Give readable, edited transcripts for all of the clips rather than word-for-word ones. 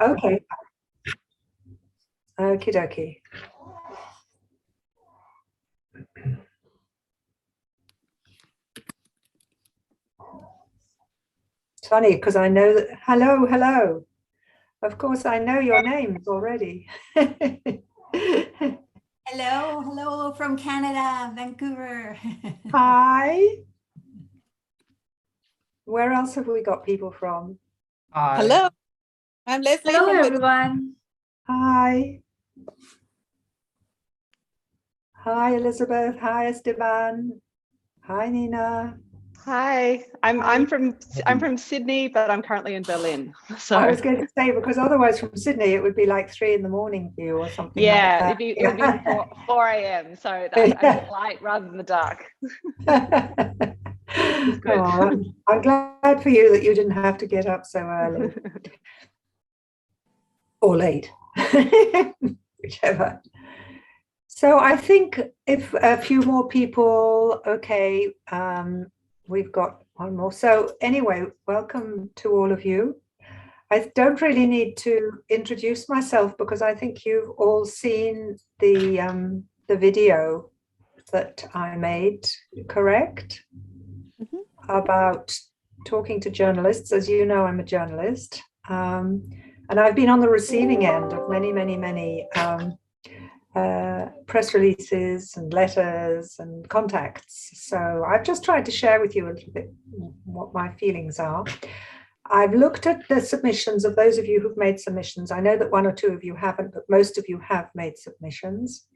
Okay. Okie dokie. It's funny because I know that. Hello, hello. Of course, I know your names already. Hello, hello from Canada, Vancouver. Hi. Where else have we got people from? Hi. Hello, I'm Leslie. Hello, from everyone. Hi. Hi, Elizabeth. Hi, Esteban. Hi, Nina. Hi, I'm from Sydney, but I'm currently in Berlin. So I was going to say, because otherwise from Sydney, it would be like 3 in the morning for you or something yeah, like that. it would be 4 a.m. So that's light rather than the dark. It's good. Oh, I'm glad for you that you didn't have to get up so early. Or late, whichever. So I think if a few more people, okay, we've got one more. So anyway, welcome to all of you. I don't really need to introduce myself because I think you've all seen the video that I made, correct? Mm-hmm. About talking to journalists. As you know, I'm a journalist. And I've been on the receiving end of many press releases and letters and contacts. So I've just tried to share with you a little bit what my feelings are. I've looked at the submissions of those of you who've made submissions. I know that 1 or 2 of you haven't, but most of you have made submissions.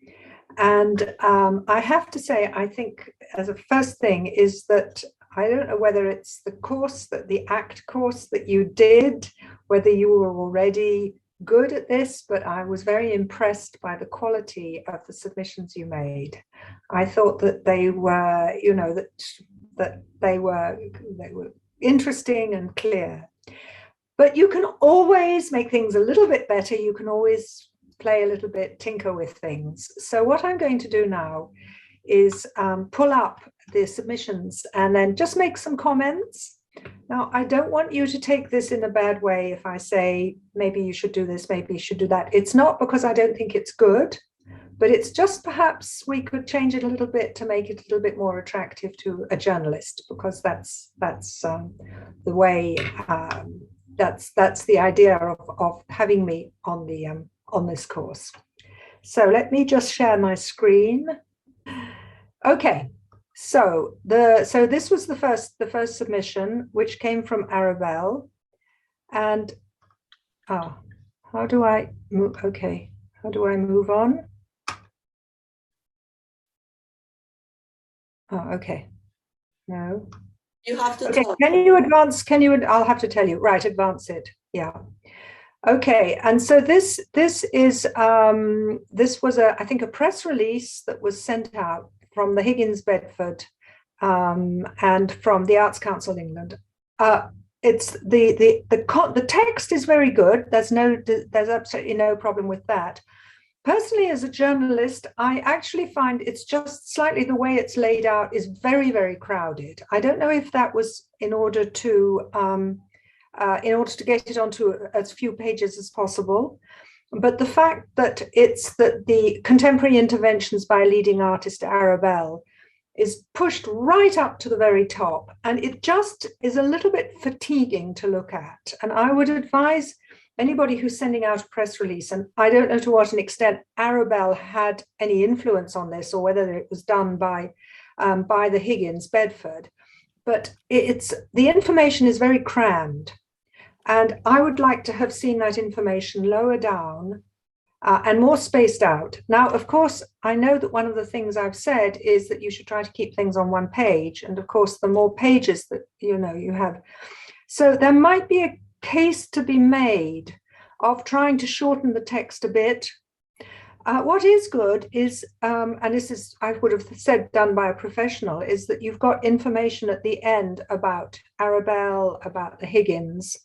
And I have to say, I think as a first thing is that I don't know whether it's the course, the ACT course that you did, whether you were already good at this, but I was very impressed by the quality of the submissions you made. I thought that they were, you know, that they were interesting and clear. But you can always make things a little bit better. You can always play a little bit, tinker with things. So what I'm going to do now is pull up the submissions and then just make some comments. Now, I don't want you to take this in a bad way if I say, maybe you should do this, maybe you should do that. It's not because I don't think it's good, but it's just perhaps we could change it a little bit to make it a little bit more attractive to a journalist, because that's the way, that's the idea of having me on this course. So let me just share my screen. Okay. So this was the first submission, which came from Arabelle, and how do I move? Okay, how do I move on? Oh, okay. No. You have to. Okay. Can you advance? I'll have to tell you. Right, advance it. Yeah. Okay. And so this is this was I think a press release that was sent out from the Higgins Bedford and from the Arts Council England. It's the text is very good. There's absolutely no problem with that. Personally, as a journalist, I actually find it's just slightly the way it's laid out is very, very crowded. I don't know if that was in order to get it onto as few pages as possible. But the fact that it's the contemporary interventions by leading artist Arabelle is pushed right up to the very top, and it just is a little bit fatiguing to look at. And I would advise anybody who's sending out a press release, and I don't know to what an extent Arabelle had any influence on this or whether it was done by the Higgins Bedford, but the information is very crammed. And I would like to have seen that information lower down and more spaced out. Now, of course, I know that one of the things I've said is that you should try to keep things on one page. And of course, the more pages that you have. So there might be a case to be made of trying to shorten the text a bit. What is good is, and this is, I would have said, done by a professional, is that you've got information at the end about Arabelle, about the Higgins.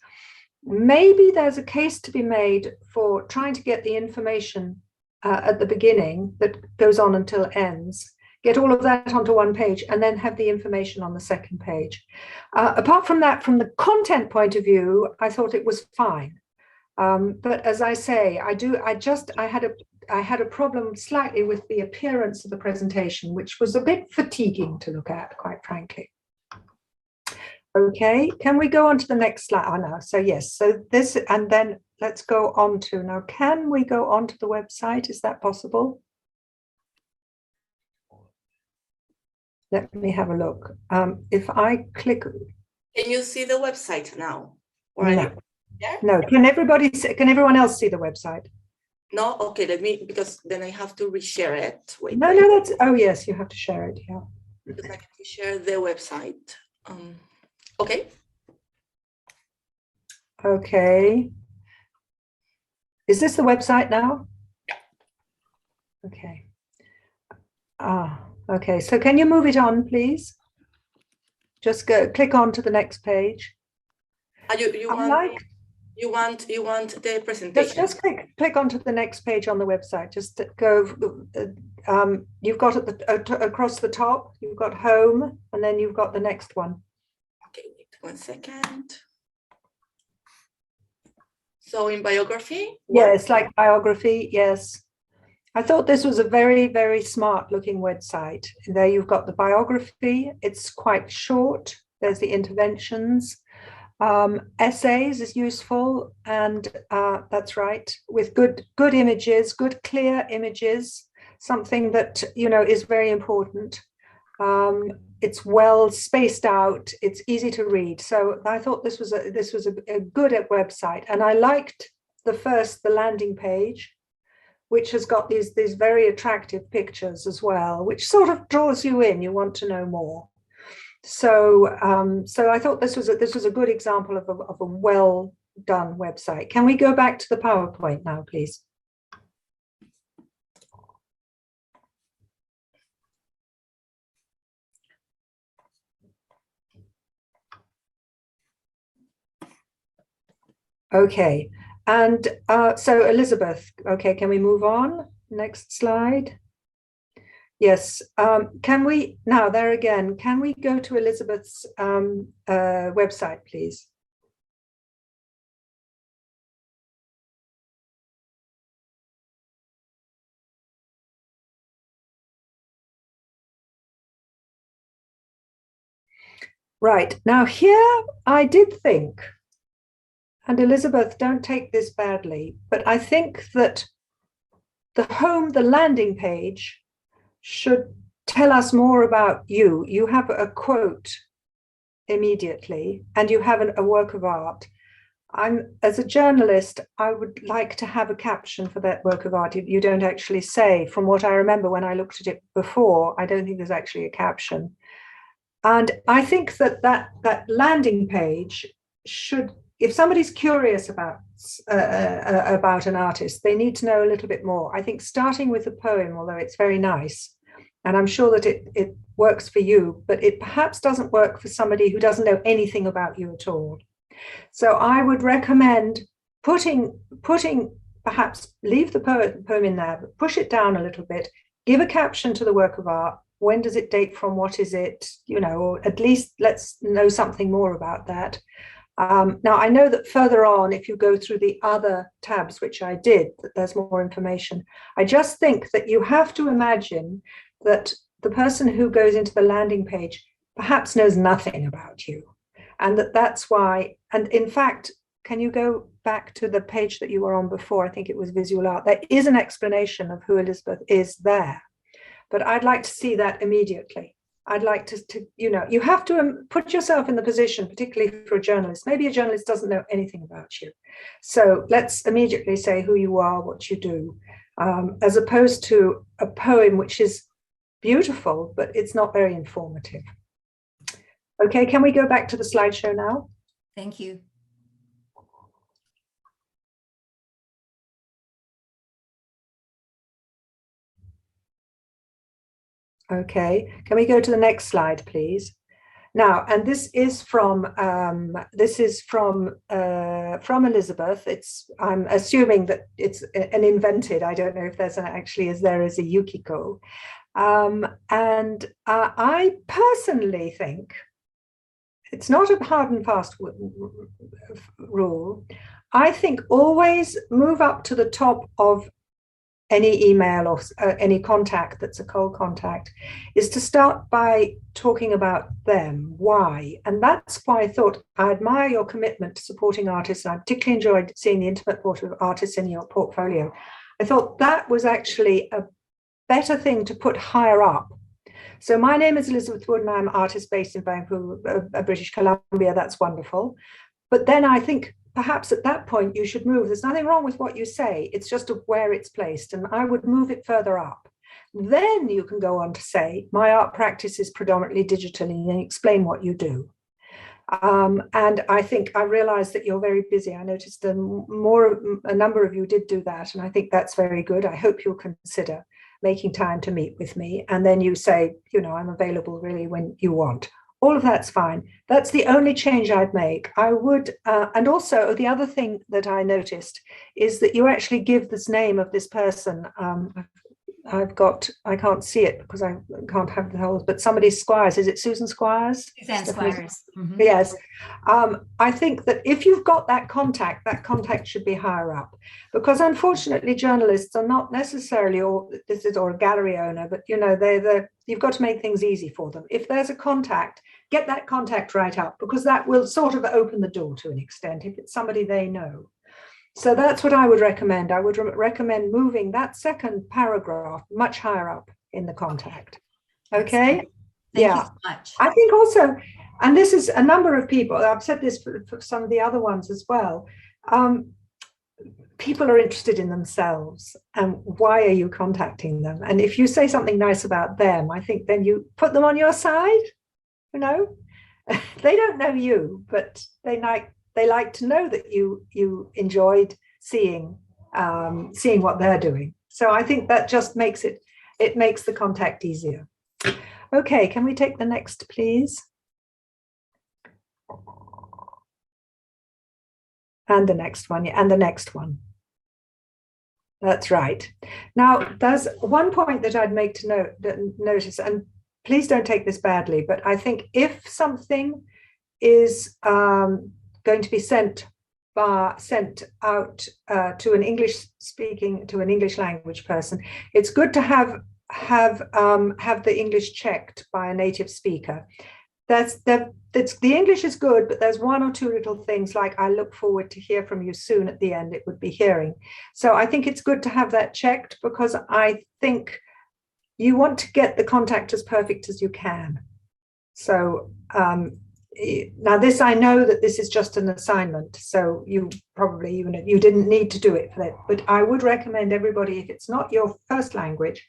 Maybe there's a case to be made for trying to get the information at the beginning that goes on until it ends, get all of that onto one page, and then have the information on the second page. Apart from that, from the content point of view, I thought it was fine. But as I say, I had a problem slightly with the appearance of the presentation, which was a bit fatiguing to look at, quite frankly. Okay, can we go on to the next slide? Oh, no. So yes, so this, and then let's go on to, now, can we go on to the website? Is that possible? Let me have a look. If I click. Can you see the website now? Or No. are you there? No, can everyone else see the website? No, okay, let me, because then I have to reshare it. Wait, No, wait. no, that's, oh yes, you have to share it, yeah. Because I can share the website. Okay. Okay. Is this the website now? Yeah. Okay. Okay, so can you move it on, please? Just click on to the next page. You want the presentation? Just click onto the next page on the website. Just go. You've got at the across the top. You've got home, and then you've got the next one. Okay, wait 1 second. So in biography? Yes, like biography. Yes, I thought this was a very, very smart looking website. There you've got the biography. It's quite short. There's the interventions. Essays is useful, and that's right, with good images, good clear images, something that is very important. It's well spaced out, it's easy to read. So I thought this was a good website, and I liked the landing page, which has got these very attractive pictures as well, which sort of draws you in. You want to know more. So I thought this was a good example of a well done website. Can we go back to the PowerPoint now, please? Okay, and so Elizabeth, okay, can we move on? Next slide. Yes, can we, now there again, can we go to Elizabeth's website, please? Right, now here I did think, and Elizabeth, don't take this badly, but I think that the landing page should tell us more about you. You have a quote immediately, and you have a work of art. As a journalist, I would like to have a caption for that work of art. You don't actually say, from what I remember when I looked at it before, I don't think there's actually a caption. And I think that landing page should, if somebody's curious about an artist, they need to know a little bit more. I think starting with a poem, although it's very nice, and I'm sure that it works for you, but it perhaps doesn't work for somebody who doesn't know anything about you at all. So I would recommend putting perhaps leave the poem in there, but push it down a little bit, give a caption to the work of art. When does it date from? What is it? Or at least let's know something more about that. Now, I know that further on, if you go through the other tabs, which I did, that there's more information. I just think that you have to imagine that the person who goes into the landing page perhaps knows nothing about you. And that's why, and in fact, can you go back to the page that you were on before? I think it was visual art. There is an explanation of who Elizabeth is there, but I'd like to see that immediately. I'd like to you have to put yourself in the position, particularly for a journalist. Maybe a journalist doesn't know anything about you. So let's immediately say who you are, what you do, as opposed to a poem, which is beautiful, but it's not very informative. Okay, can we go back to the slideshow now? Thank you. Okay, can we go to the next slide, please? Now, and this is from Elizabeth. I'm assuming that it's an invented. I don't know if there's actually as there is a Yukiko, and I personally think it's not a hard and fast rule. I think always move up to the top of any email or any contact that's a cold contact, is to start by talking about them, why. And that's why I thought I admire your commitment to supporting artists. And I particularly enjoyed seeing the intimate portrait of artists in your portfolio. I thought that was actually a better thing to put higher up. So my name is Elizabeth Wood and I'm an artist based in Vancouver, British Columbia. That's wonderful. But then I think perhaps at that point you should move. There's nothing wrong with what you say. It's just of where it's placed. And I would move it further up. Then you can go on to say, my art practice is predominantly digitally, and explain what you do. And I think I realized that you're very busy. I noticed a number of you did do that. And I think that's very good. I hope you'll consider making time to meet with me. And then you say, I'm available really when you want. All of that's fine. That's the only change I'd make. I would, and also the other thing that I noticed is that you actually give this name of this person. I can't see it because I can't have the whole, but somebody Squires. Is it Susan Squires? Suzanne Squires. Mm-hmm. Yes. I think that if you've got that contact should be higher up, because unfortunately journalists are not necessarily, or a gallery owner, but you've got to make things easy for them. If there's a contact, get that contact right up, because that will sort of open the door to an extent if it's somebody they know. So that's what I would recommend. I would recommend moving that second paragraph much higher up in the contact. Okay. Thank you so much. I think also, and this is a number of people, I've said this for some of the other ones as well, people are interested in themselves, and why are you contacting them? And if you say something nice about them, I think then you put them on your side. They don't know you, but they like to know that you enjoyed seeing what they're doing. So I think that just makes makes the contact easier. Okay, can we take the next, please? And the next one, and the next one. That's right. Now, there's one point that I'd make to notice, and please don't take this badly, but I think if something is going to be sent out to an English language person, it's good to have the English checked by a native speaker. The English is good, but there's one or two little things like, I look forward to hear from you soon at the end. It would be hearing. So I think it's good to have that checked, because I think you want to get the contact as perfect as you can. So now this, I know that this is just an assignment, so you probably, you didn't need to do it for that, but I would recommend everybody, if it's not your first language,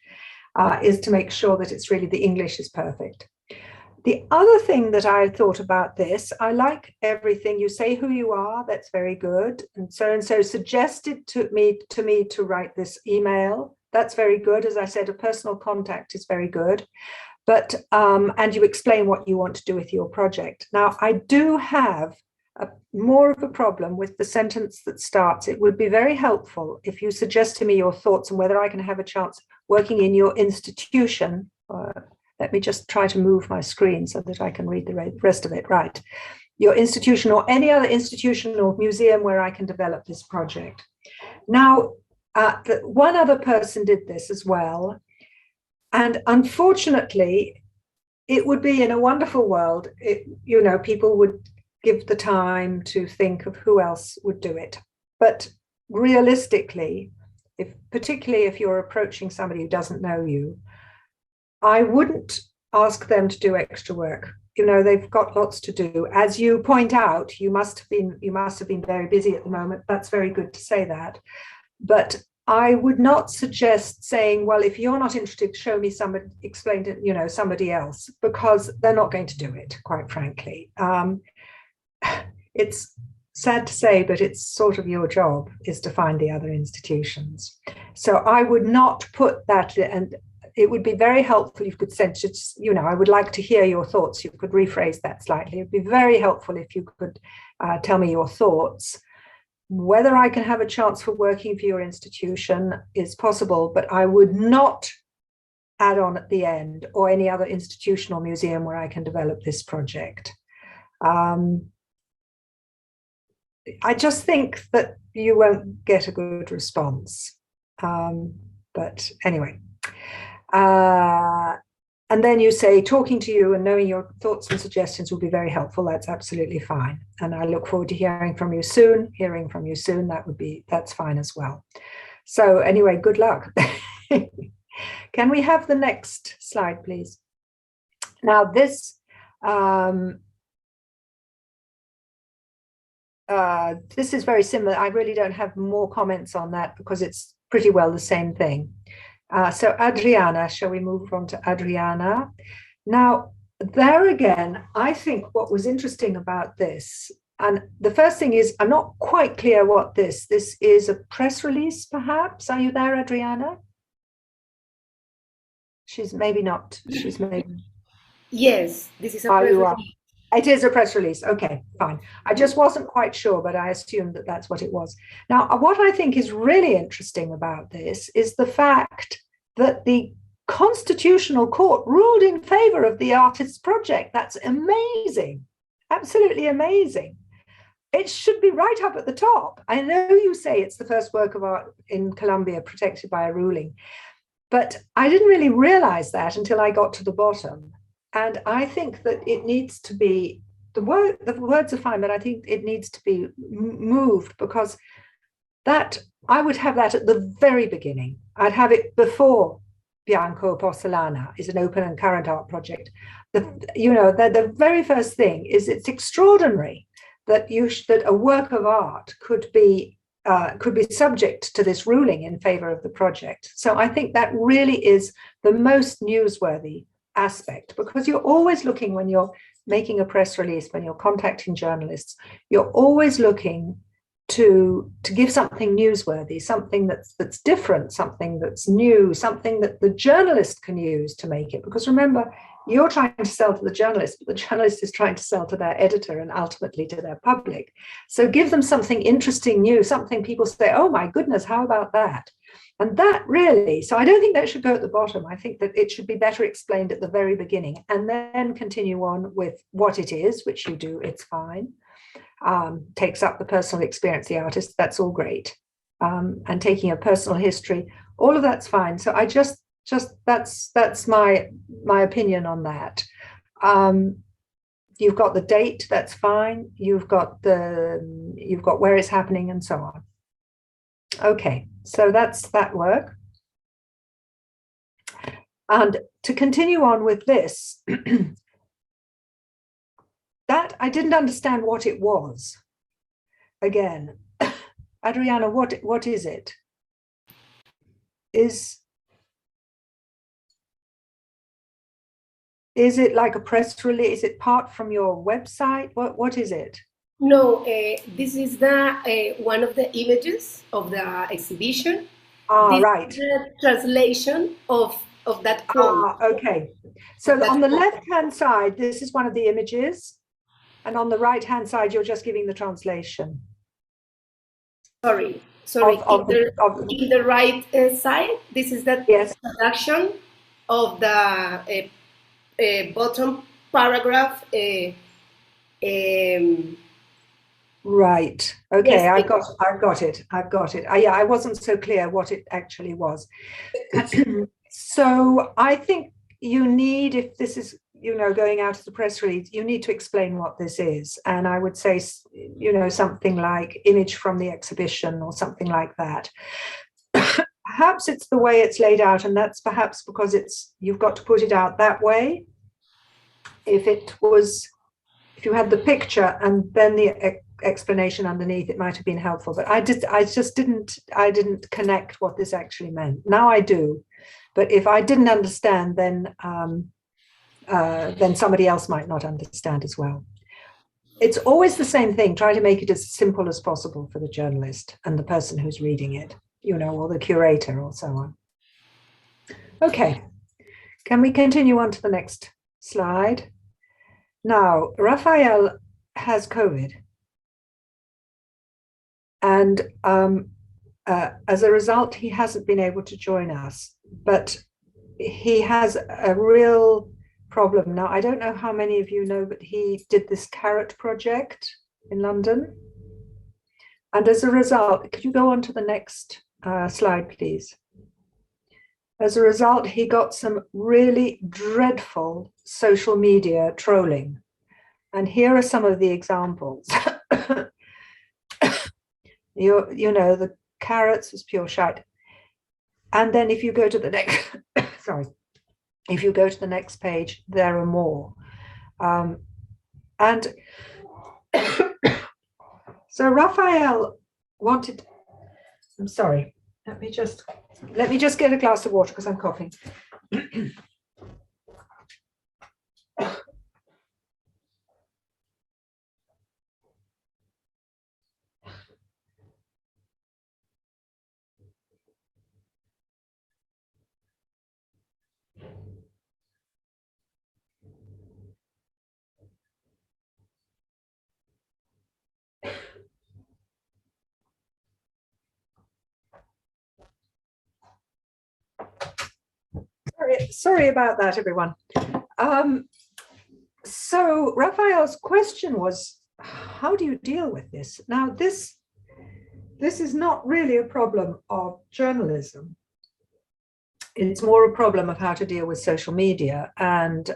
is to make sure that it's really the English is perfect. The other thing that I thought about this, I like everything. You say who you are, that's very good. And so suggested to me to write this email. That's very good. As I said, a personal contact is very good. But, and you explain what you want to do with your project. Now, I do have more of a problem with the sentence that starts, it would be very helpful if you suggest to me your thoughts on whether I can have a chance working in your institution. Let me just try to move my screen so that I can read the rest of it. Right. Your institution or any other institution or museum where I can develop this project. Now, one other person did this as well. And unfortunately, it would be in a wonderful world, people would give the time to think of who else would do it. But realistically, particularly if you're approaching somebody who doesn't know you, I wouldn't ask them to do extra work. They've got lots to do. As you point out, you must have been very busy at the moment. That's very good to say that. But I would not suggest saying, well, if you're not interested, show me somebody, explain to, somebody else, because they're not going to do it, quite frankly. It's sad to say, but it's sort of your job is to find the other institutions. So I would not put that, and it would be very helpful if you could send it, I would like to hear your thoughts. You could rephrase that slightly. It'd be very helpful if you could tell me your thoughts. Whether I can have a chance for working for your institution is possible, but I would not add on at the end, or any other institution or museum where I can develop this project. I just think that you won't get a good response. But anyway. And then you say, talking to you and knowing your thoughts and suggestions will be very helpful. That's absolutely fine. And I look forward to hearing from you soon. That's fine as well. So anyway, good luck. Can we have the next slide, please? Now this is very similar. I really don't have more comments on that because it's pretty well the same thing. So Adriana, shall we move on to Adriana? Now, there again, I think what was interesting about this, and the first thing is, I'm not quite clear what this is a press release, perhaps? Are you there, Adriana? She's maybe not. She's maybe. Yes, this is a press release. It is a press release. Okay, fine. I just wasn't quite sure, but I assumed that that's what it was. Now, what I think is really interesting about this is the fact that the Constitutional Court ruled in favor of the artist's project. That's amazing. Absolutely amazing. It should be right up at the top. I know you say it's the first work of art in Colombia protected by a ruling, but I didn't really realize that until I got to the bottom. And I think that it needs to be, the words are fine, but I think it needs to be moved, because that, I would have that at the very beginning. I'd have it before Bianco Porcelana is an open and current art project. The very first thing is, it's extraordinary that that a work of art could be subject to this ruling in favor of the project. So I think that really is the most newsworthy aspect, because you're always looking, when you're making a press release, when you're contacting journalists, you're always looking to give something newsworthy, something that's different, something that's new, something that the journalist can use to make it. Because remember, you're trying to sell to the journalist, but the journalist is trying to sell to their editor and ultimately to their public. So give them something interesting, new, something people say, oh my goodness, how about that? And that really, so I don't think that should go at the bottom. I think that it should be better explained at the very beginning, and then continue on with what it is, which you do, it's fine. Takes up the personal experience of the artist, that's all great. And taking a personal history, all of that's fine. So I just that's my opinion on that. You've got the date, that's fine. You've got where it's happening and so on. Okay, so that's that work. And to continue on with this, that I didn't understand what it was. Again, Adriana, what is it? Is it like a press release? Is it part from your website? What is it? No, this is the one of the images of the exhibition. This Right. is the translation of that quote. Okay. So on the left-hand side, this is one of the images, and on the right-hand side, you're just giving the translation. Sorry. In the right side, this is the introduction of the bottom paragraph. Right. Okay. Yes, I've got it. Yeah, I wasn't so clear what it actually was. So I think you need, if this is, going out as a press release, you need to explain what this is. And I would say, something like image from the exhibition or something like that. Perhaps it's the way it's laid out, and that's perhaps because you've got to put it out that way. If you had the picture and then the explanation underneath, it might have been helpful. But I just didn't connect what this actually meant. Now I do, but if I didn't understand, then somebody else might not understand as well. It's always the same thing. Try to make it as simple as possible for the journalist and the person who's reading it, or the curator or so on. Okay, can we continue on to the next slide? Now, Raphael has COVID. And as a result, he hasn't been able to join us, but he has a real problem. Now, I don't know how many of you know, but he did this carrot project in London. And as a result, could you go on to the next slide, please? As a result, he got some really dreadful social media trolling. And here are some of the examples. You know, the carrots was pure shite. And then if you go to the next, sorry, if you go to the next page, there are more. And so Raphael wanted, I'm sorry, let me just get a glass of water because I'm coughing. Sorry about that, everyone. So Raphael's question was, how do you deal with this? Now, this is not really a problem of journalism. It's more a problem of how to deal with social media. And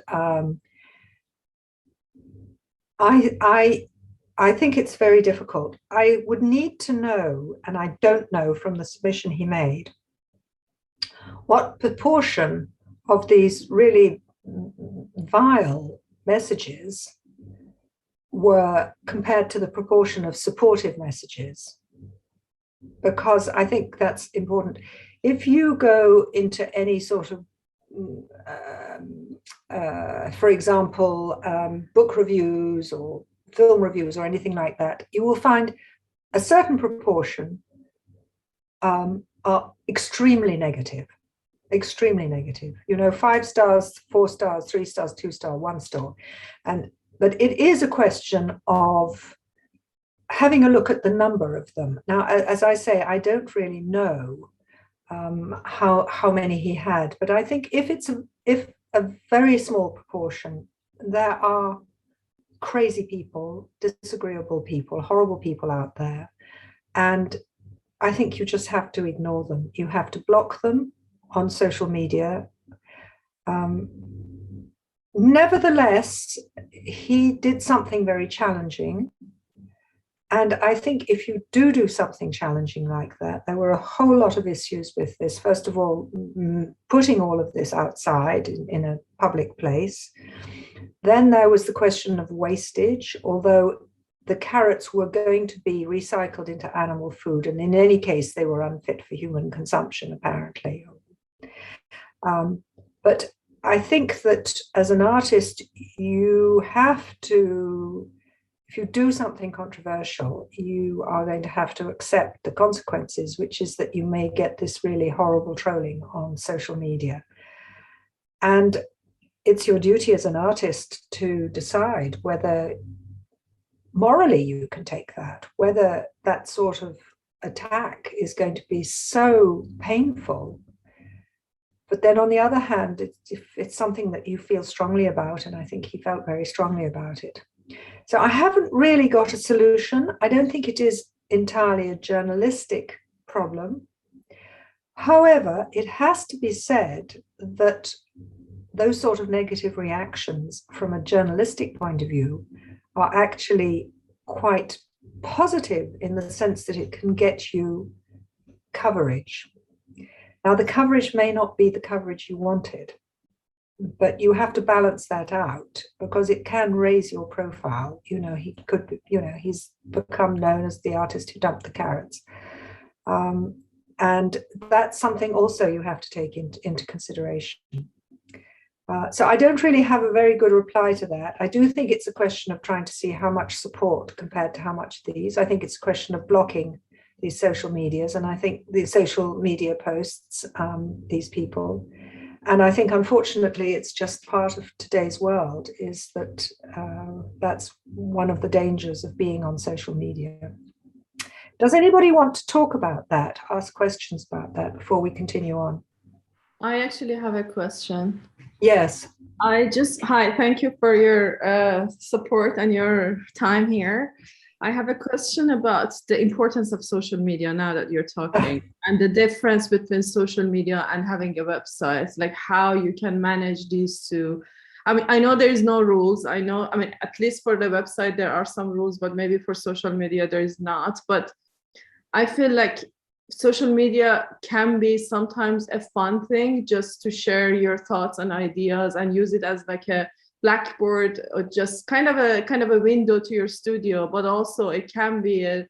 I think it's very difficult. I would need to know, and I don't know from the submission he made, what proportion of these really vile messages were compared to the proportion of supportive messages, because I think that's important. If you go into any sort of, for example, book reviews or film reviews or anything like that, you will find a certain proportion are extremely negative. Extremely negative, 5 stars, 4 stars, 3 stars, 2 star, 1 star. But it is a question of having a look at the number of them. Now, as I say, I don't really know how many he had, but I think if a very small proportion, there are crazy people, disagreeable people, horrible people out there. And I think you just have to ignore them. You have to block them on social media. Nevertheless, he did something very challenging. And I think if you do something challenging like that, there were a whole lot of issues with this. First of all, putting all of this outside in a public place. Then there was the question of wastage, although the carrots were going to be recycled into animal food. And in any case, they were unfit for human consumption, apparently. But I think that as an artist, you have to, if you do something controversial, you are going to have to accept the consequences, which is that you may get this really horrible trolling on social media. And it's your duty as an artist to decide whether morally you can take that, whether that sort of attack is going to be so painful. But then on the other hand, if it's something that you feel strongly about, and I think he felt very strongly about it. So I haven't really got a solution. I don't think it is entirely a journalistic problem. However, it has to be said that those sort of negative reactions from a journalistic point of view are actually quite positive in the sense that it can get you coverage. Now, the coverage may not be the coverage you wanted, but you have to balance that out because it can raise your profile. He could be, he's become known as the artist who dumped the carrots. And that's something also you have to take into consideration. So I don't really have a very good reply to that. I do think it's a question of trying to see how much support compared to how much these. I think it's a question of blocking these social medias, and I think the social media posts, these people. And I think, unfortunately, it's just part of today's world, is that that's one of the dangers of being on social media. Does anybody want to talk about that, ask questions about that before we continue on? I actually have a question. Yes. Hi, thank you for your support and your time here. I have a question about the importance of social media now that you're talking, and the difference between social media and having a website, like how you can manage these two. I mean, I know there is no rules. I know, I mean, at least for the website, there are some rules, but maybe for social media, there is not. But I feel like social media can be sometimes a fun thing just to share your thoughts and ideas and use it as like a blackboard or just kind of a window to your studio, but also it can be a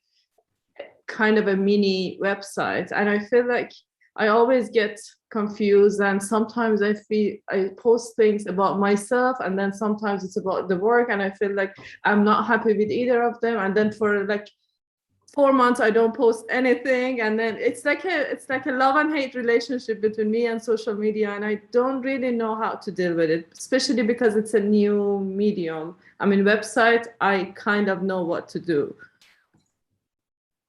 kind of a mini website. And I feel like I always get confused, and sometimes I post things about myself, and then sometimes it's about the work, and I feel like I'm not happy with either of them, and then for like 4 months I don't post anything, and then it's like a love and hate relationship between me and social media, and I don't really know how to deal with it, especially because it's a new medium. I mean, website, I kind of know what to do.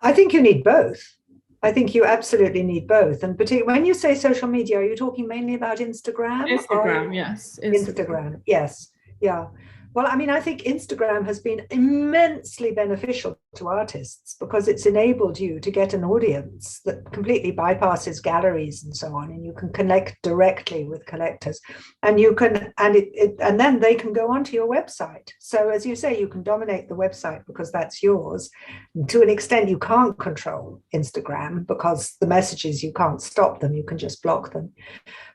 I think you need both. I think you absolutely need both. And particularly when you say social media, are you talking mainly about Instagram? Instagram, yes. Instagram, yes. Yeah. Well, I mean, I think Instagram has been immensely beneficial to artists because it's enabled you to get an audience that completely bypasses galleries and so on, and you can connect directly with collectors, and you can, and then they can go onto your website. So, as you say, you can dominate the website because that's yours. To an extent, you can't control Instagram because the messages, you can't stop them; you can just block them.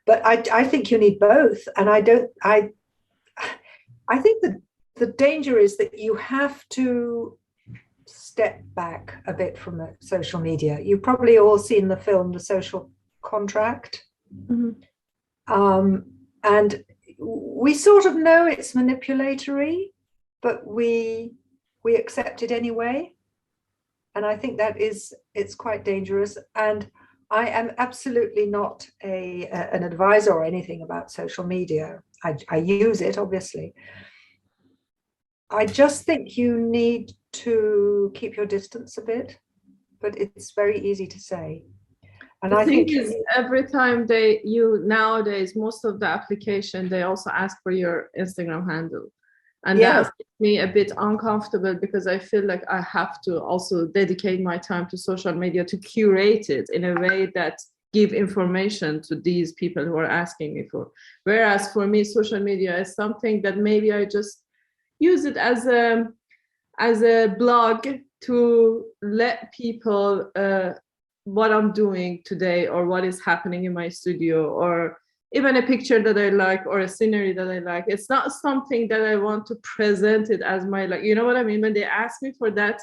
But I think you need both, and I think the danger is that you have to step back a bit from social media. You've probably all seen the film The Social Contract. Mm-hmm. And we sort of know it's manipulatory, but we accept it anyway. And I think it's quite dangerous. And I am absolutely not an advisor or anything about social media. I use it, obviously. I just think you need to keep your distance a bit, but it's very easy to say. And I think every time nowadays, most of the application, they also ask for your Instagram handle. And that makes me a bit uncomfortable because I feel like I have to also dedicate my time to social media to curate it in a way that give information to these people who are asking me for. Whereas for me, social media is something that maybe I just use it as a blog to let people what I'm doing today or what is happening in my studio, or even a picture that I like or a scenery that I like. It's not something that I want to present it as my, like, you know what I mean? When they ask me for that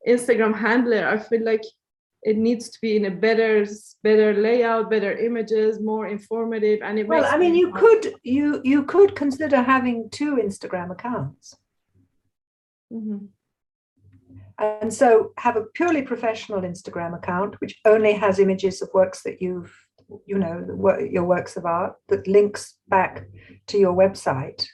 Instagram handler, I feel like it needs to be in a better layout, better images, more informative. And well, I mean, you could consider having 2 Instagram accounts. Mm-hmm. And so have a purely professional Instagram account, which only has images of works that your works of art that links back to your website.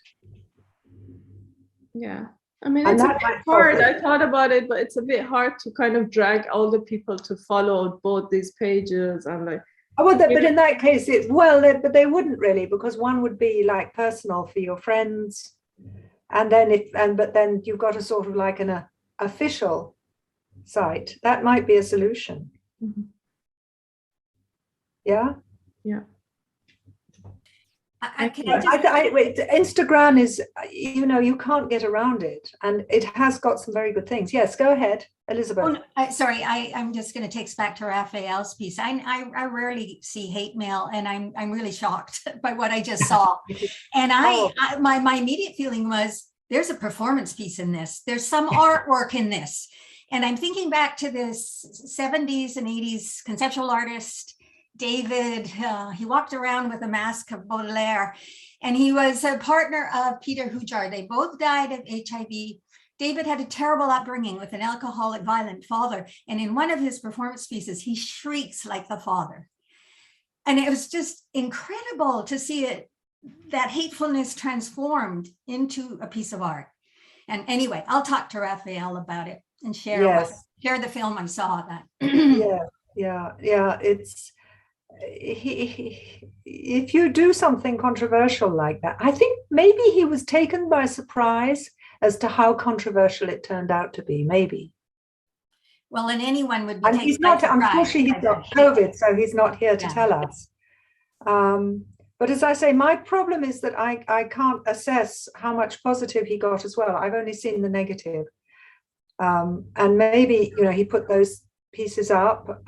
Yeah. I mean, it's a bit hard. I thought about it, but it's a bit hard to kind of drag all the people to follow both these pages. And like, but in that case, but they wouldn't really, because one would be like personal for your friends, and then but then you've got a sort of like an official site. That might be a solution. Mm-hmm. Yeah. Yeah. Instagram is, you can't get around it, and it has got some very good things. Yes, go ahead, Elizabeth. Oh, no, sorry, I'm just going to take us back to Raphael's piece. I rarely see hate mail, and I'm really shocked by what I just saw. And my immediate feeling was, there's a performance piece in this. There's some artwork in this. And I'm thinking back to this 70s and 80s conceptual artist, David. He walked around with a mask of Baudelaire, and he was a partner of Peter Hujar. They both died of HIV. David had a terrible upbringing with an alcoholic, violent father. And in one of his performance pieces, he shrieks like the father. And it was just incredible to see that hatefulness transformed into a piece of art. And anyway, I'll talk to Raphael about it and share the film I saw of that. Yeah. It's if you do something controversial like that, I think maybe he was taken by surprise as to how controversial it turned out to be, maybe. Well, and anyone would be And taken he's by not, surprise unfortunately, by he's got that. COVID, so he's not here to Yeah. tell us. But as I say, my problem is that I can't assess how much positive he got as well. I've only seen the negative. And maybe, you know, he put those pieces up.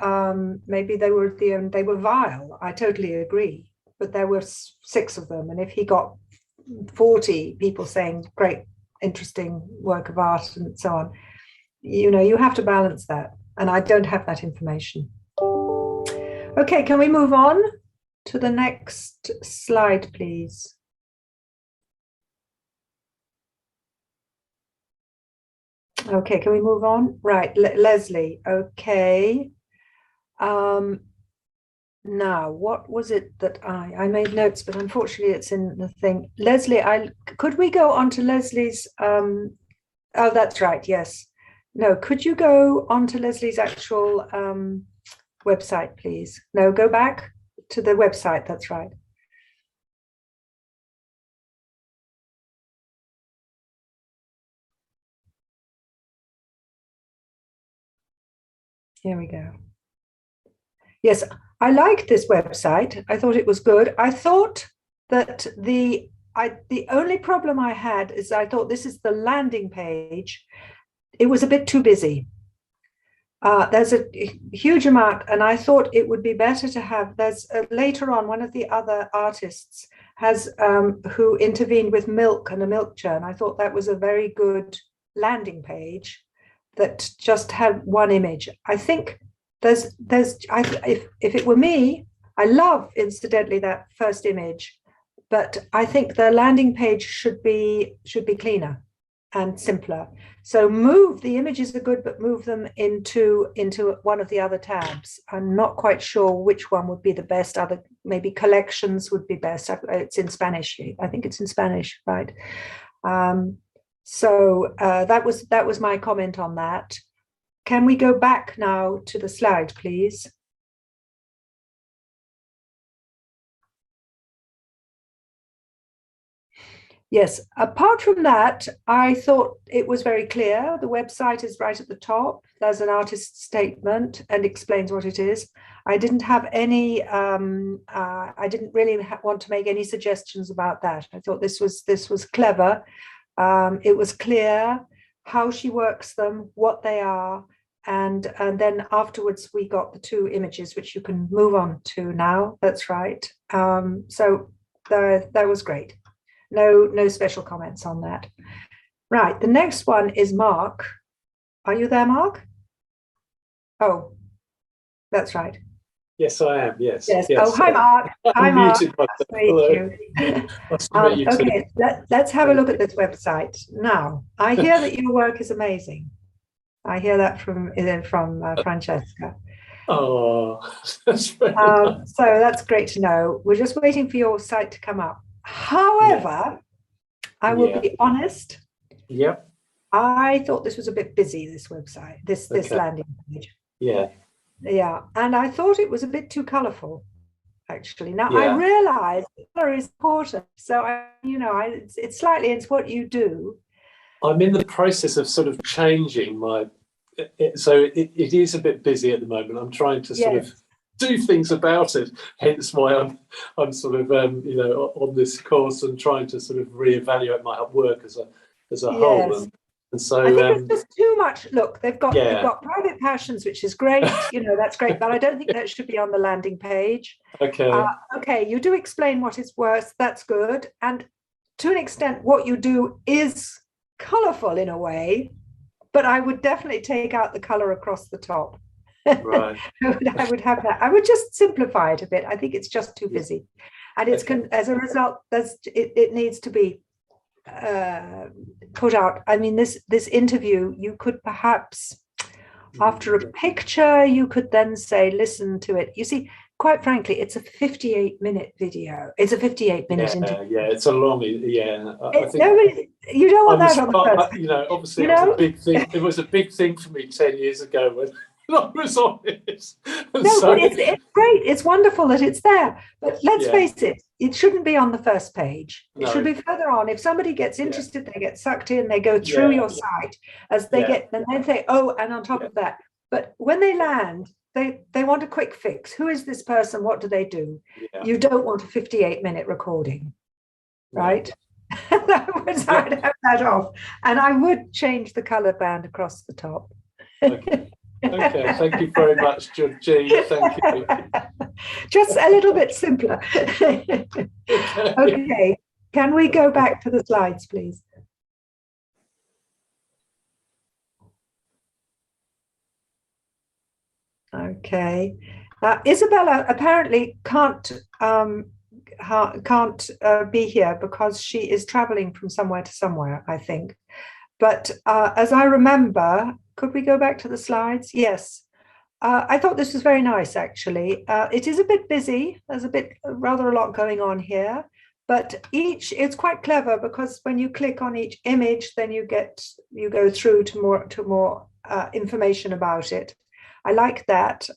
Maybe they were vile. I totally agree. But there were 6 of them. And if he got 40 people saying great, interesting work of art and so on, you know, you have to balance that. And I don't have that information. Okay, can we move on to the next slide, please? Okay, can we move on? Right, Leslie, okay. Now, what was it that I made notes, but unfortunately it's in the thing. Leslie, could we go on to Leslie's, oh, that's right, yes. No, could you go on to Leslie's actual website, please? No, go back to the website, that's right. Here we go. Yes, I liked this website. I thought it was good. I thought that the only problem I had is I thought this is the landing page. It was a bit too busy. There's a huge amount, and I thought it would be better to have, later on, one of the other artists has, who intervened with milk and a milk churn. I thought that was a very good landing page that just had one image. I think if it were me, I love, incidentally, that first image, but I think the landing page should be cleaner and simpler. So the images are good, but move them into one of the other tabs. I'm not quite sure which one would be the best. Maybe collections would be best. It's in Spanish. I think it's in Spanish, right? So that was my comment on that. Can we go back now to the slide, please? Yes, apart from that, I thought it was very clear. The website is right at the top. There's an artist statement and explains what it is. I didn't have any, I didn't really want to make any suggestions about that. I thought this was clever. It was clear how she works them, what they are. And then afterwards, we got the 2 images, which you can move on to now. That's right. So that was great. No special comments on that. Right, the next one is Mark. Are you there, Mark? Oh, that's right. Yes, I am. Yes. Yes. Oh, hi, Mark. Hi, Mark. Okay, let's have a look at this website now. I hear that your work is amazing. I hear that from Francesca. Oh, that's very nice. So that's great to know. We're just waiting for your site to come up. However, I will be honest. Yep. I thought this was a bit busy, this website, this landing page. Yeah. Yeah, and I thought it was a bit too colourful, actually. Now I realise colour is important, so it's slightly, it's what you do. I'm in the process of sort of changing so it is a bit busy at the moment. I'm trying to sort of do things about it. Hence why I'm sort of on this course and trying to sort of reevaluate my work as a whole. And so I think it's just too much. Look, they've got private passions, which is great. That's great, but I don't think that should be on the landing page. Okay. Okay, you do explain what is worse. That's good, and to an extent, what you do is colourful in a way, but I would definitely take out the colour across the top. Right. I would have that. I would just simplify it a bit. I think it's just too busy, and it's as a result, it needs to be put out. I mean, this interview, you could perhaps, after a picture, you could then say, listen to it. You see, quite frankly, it's a 58-minute video. It's a 58-minute interview. Yeah, it's a long. Yeah, I think you don't want that on the first. Obviously, it was a big thing. It was a big thing for me 10 years ago when I was on it. And No, so, but it's great. It's wonderful that it's there. But let's Yeah. face it shouldn't be on the first page. It No. should be further on. If somebody gets Yeah. interested, they get sucked in, they go through Yeah. your site as they Yeah. get, and then say, oh, and on top Yeah. of that. But when they land, they want a quick fix. Who is this person? What do they do? Yeah. You don't want a 58-minute recording, No. right? I'd have that off. And I would change the color band across the top. Okay. Okay, thank you very much, Georgina. Thank you. Just a little bit simpler. Okay, can we go back to the slides, please? Okay, Isabella apparently can't be here because she is traveling from somewhere to somewhere, I think. But as I remember, could we go back to the slides? Yes. I thought this was very nice, actually. It is a bit busy. There's rather a lot going on here, but it's quite clever because when you click on each image, then you go through to more information about it. I like that.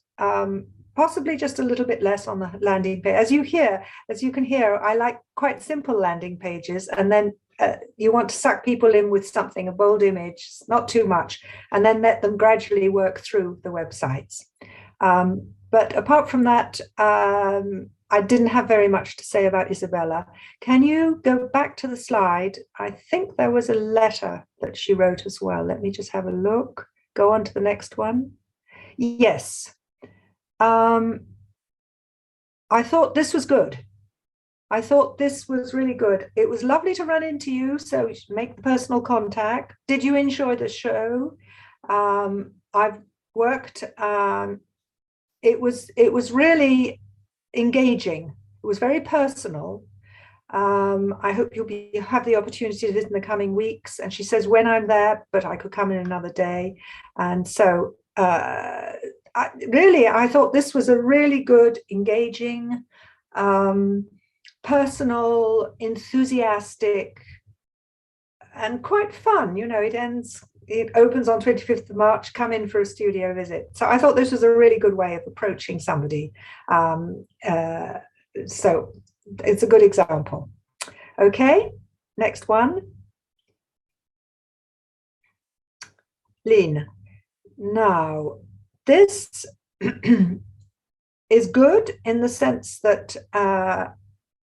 Possibly just a little bit less on the landing page. As you can hear, I like quite simple landing pages, and then you want to suck people in with something, a bold image, not too much, and then let them gradually work through the websites. But apart from that, I didn't have very much to say about Isabella. Can you go back to the slide? I think there was a letter that she wrote as well. Let me just have a look. Go on to the next one. Yes. I thought this was good. I thought this was really good. It was lovely to run into you, so we should make the personal contact. Did you enjoy the show? I've worked, it was really engaging. It was very personal. I hope you'll have the opportunity to visit in the coming weeks. And she says, when I'm there, but I could come in another day. And so I thought this was a really good, engaging, personal, enthusiastic, and quite fun. You know, it opens on 25th of March, come in for a studio visit. So I thought this was a really good way of approaching somebody. So it's a good example. Okay, next one. Lynn. Now, this is good in the sense that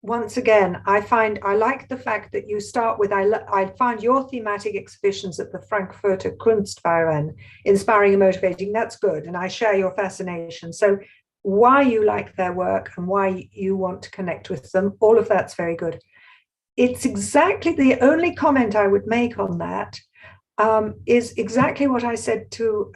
once again, I like the fact that you start with, I find your thematic exhibitions at the Frankfurter Kunstverein inspiring and motivating. That's good. And I share your fascination. So why you like their work and why you want to connect with them, all of that's very good. It's exactly the only comment I would make on that is exactly what I said to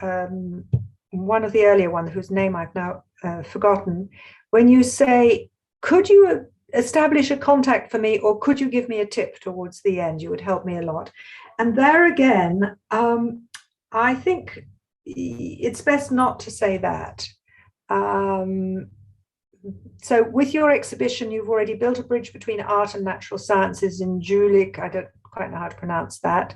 one of the earlier ones, whose name I've now forgotten. When you say, could you establish a contact for me, or could you give me a tip towards the end? You would help me a lot. And there again, I think it's best not to say that. So with your exhibition, you've already built a bridge between art and natural sciences in Jülich. I don't quite know how to pronounce that.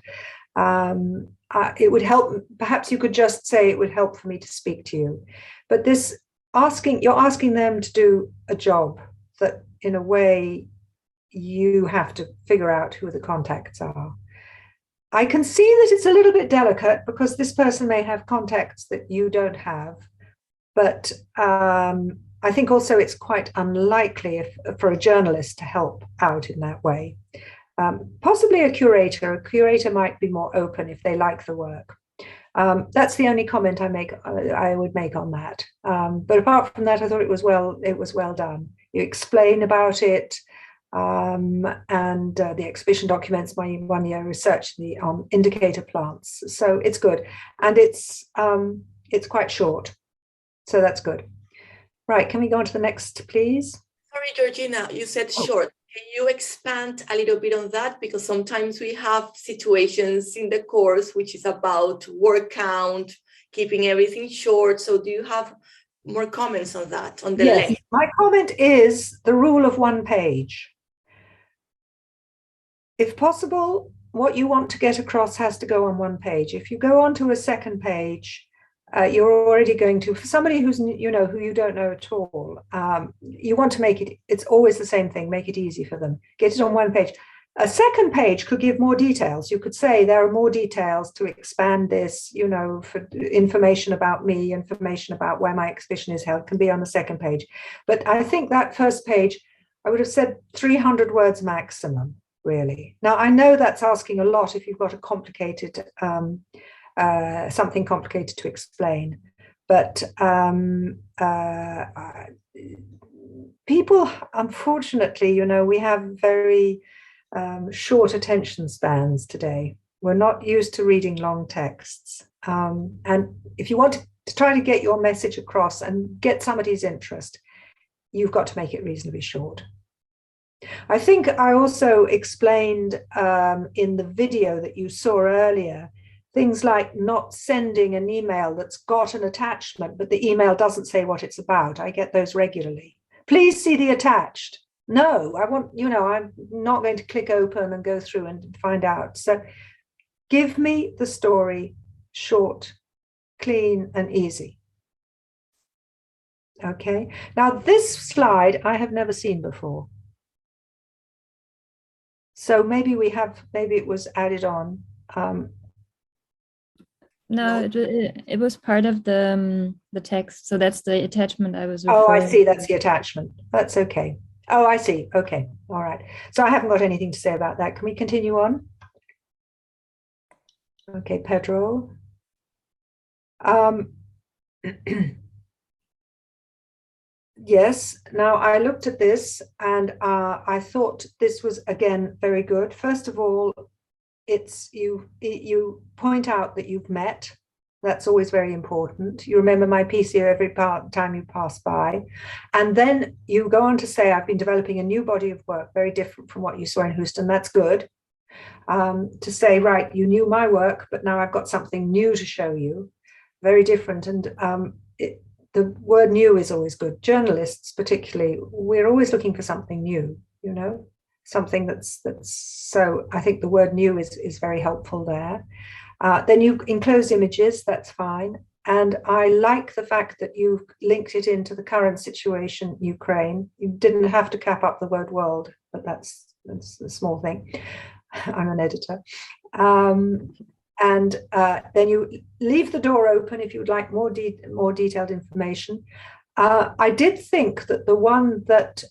It would help, perhaps you could just say it would help for me to speak to you. But this you're asking them to do a job that in a way you have to figure out who the contacts are. I can see that it's a little bit delicate because this person may have contacts that you don't have, but I think also it's quite unlikely for a journalist to help out in that way. Possibly a curator might be more open if they like the work. That's the only comment I would make on that. But apart from that, I thought it was well done. You explain about it, and the exhibition documents my 1 year research on indicator plants. So it's good, and it's quite short, so that's good. Right, can we go on to the next, please? Sorry, Georgina, you said short. Can you expand a little bit on that? Because sometimes we have situations in the course which is about word count, keeping everything short. So do you have more comments on that, on the length? My comment is the rule of 1 page. If possible, what you want to get across has to go on 1 page. If you go onto a second page, you're already going to, for somebody who's, you know, who you don't know at all, you want to make it, it's always the same thing, make it easy for them. Get it on one page. A second page could give more details. You could say there are more details to expand this, you know, for information about me, information about where my exhibition is held can be on the second page. But I think that first page, I would have said 300 words maximum, really. Now, I know that's asking a lot if you've got a complicated, something complicated to explain, but people, unfortunately, you know, we have very short attention spans today. We're not used to reading long texts. And if you want to try to get your message across and get somebody's interest, you've got to make it reasonably short. I think I also explained in the video that you saw earlier, things like not sending an email that's got an attachment, but the email doesn't say what it's about. I get those regularly. Please see the attached. No, I want, you know, I'm not going to click open and go through and find out. So give me the story short, clean, and easy. Okay, now this slide I have never seen before. So maybe it was added on. No, it was part of the text. So that's the attachment I was referring to. Oh, I see, that's the attachment. That's okay. Oh, I see. Okay. All right. So I haven't got anything to say about that. Can we continue on? Okay, Pedro. Yes. Now I looked at this and I thought this was, again, very good. First of all, it's you point out that you've met. That's always very important. You remember my piece here every time you pass by. And then you go on to say, I've been developing a new body of work, very different from what you saw in Houston. That's good. To say, right, you knew my work, but now I've got something new to show you. Very different. And the word new is always good. Journalists, particularly, we're always looking for something new, you know, something that's so I think the word new is very helpful there. Then you enclose images, that's fine. And I like the fact that you've linked it into the current situation, Ukraine. You didn't have to cap up the word world, but that's a small thing. I'm an editor. And then you leave the door open if you would like more detailed information. I did think that the one that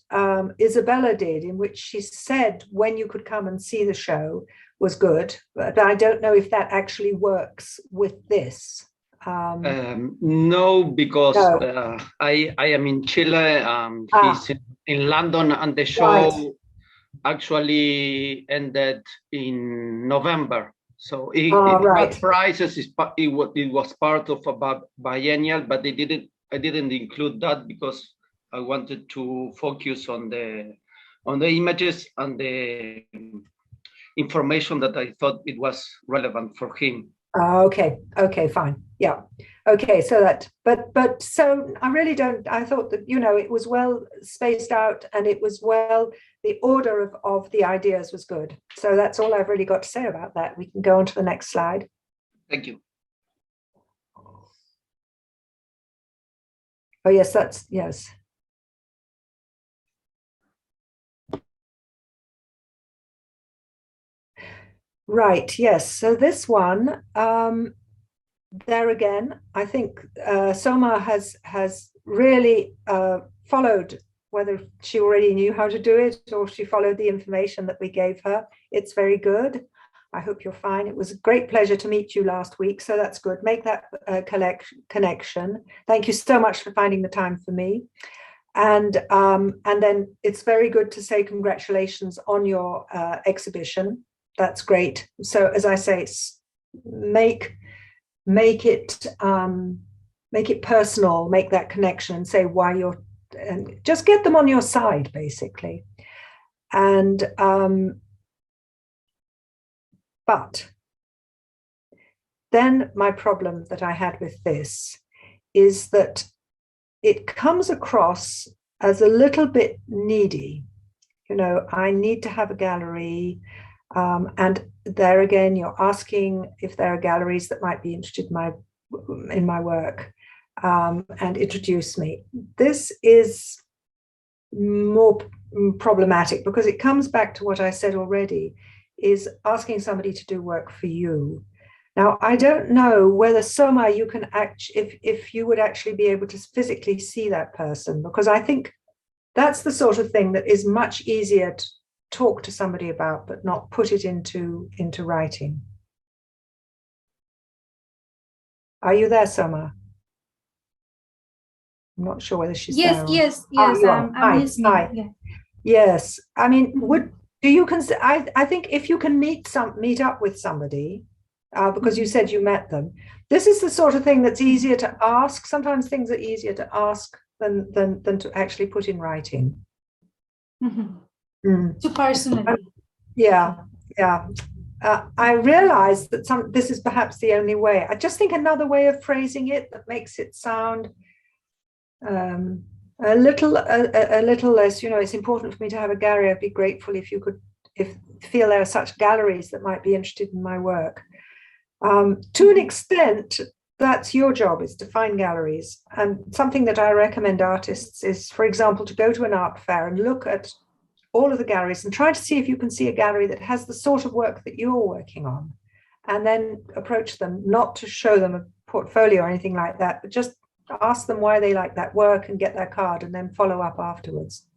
Isabella did, in which she said when you could come and see the show, was good, but I don't know if that actually works with this. No, because no. I am in Chile, he's in London, and the show actually ended in November. So it had prizes. It was part of a biennial, but I didn't include that because I wanted to focus on the images and the information that I thought it was relevant for him. Okay, fine. Yeah. Okay, so that, but so I really don't, I thought that, you know, it was well spaced out and it was well, the order of the ideas was good. So that's all I've really got to say about that. We can go on to the next slide. Thank you. Oh, yes, yes. Right, yes. So this one, there again, I think Soma has really followed, whether she already knew how to do it or she followed the information that we gave her. It's very good. I hope you're fine. It was a great pleasure to meet you last week, so that's good. Make that connection. Thank you so much for finding the time for me. And then it's very good to say congratulations on your exhibition. That's great. So as I say, make it personal, make that connection and say why you're, and just get them on your side, basically. And but then my problem that I had with this is that it comes across as a little bit needy. You know, I need to have a gallery. And there again, you're asking if there are galleries that might be interested in my in my work and introduce me. This is more problematic because it comes back to what I said already, is asking somebody to do work for you. Now, I don't know whether, Soma, you can if you would actually be able to physically see that person, because I think that's the sort of thing that is much easier to talk to somebody about, but not put it into writing. Are you there, Soma? I'm not sure whether she's there. Yes. I'm listening. Hi. Yeah. Yes. I mean, do you consider? I think if you can meet up with somebody, because you said you met them, this is the sort of thing that's easier to ask. Sometimes things are easier to ask than to actually put in writing. Too personally. Yeah. I realize that this is perhaps the only way. I just think another way of phrasing it that makes it sound a little less, it's important for me to have a gallery. I'd be grateful if you could feel there are such galleries that might be interested in my work. To an extent, that's your job, is to find galleries. And something that I recommend artists is, for example, to go to an art fair and look at all of the galleries and try to see if you can see a gallery that has the sort of work that you're working on, and then approach them, not to show them a portfolio or anything like that, but just ask them why they like that work and get their card and then follow up afterwards.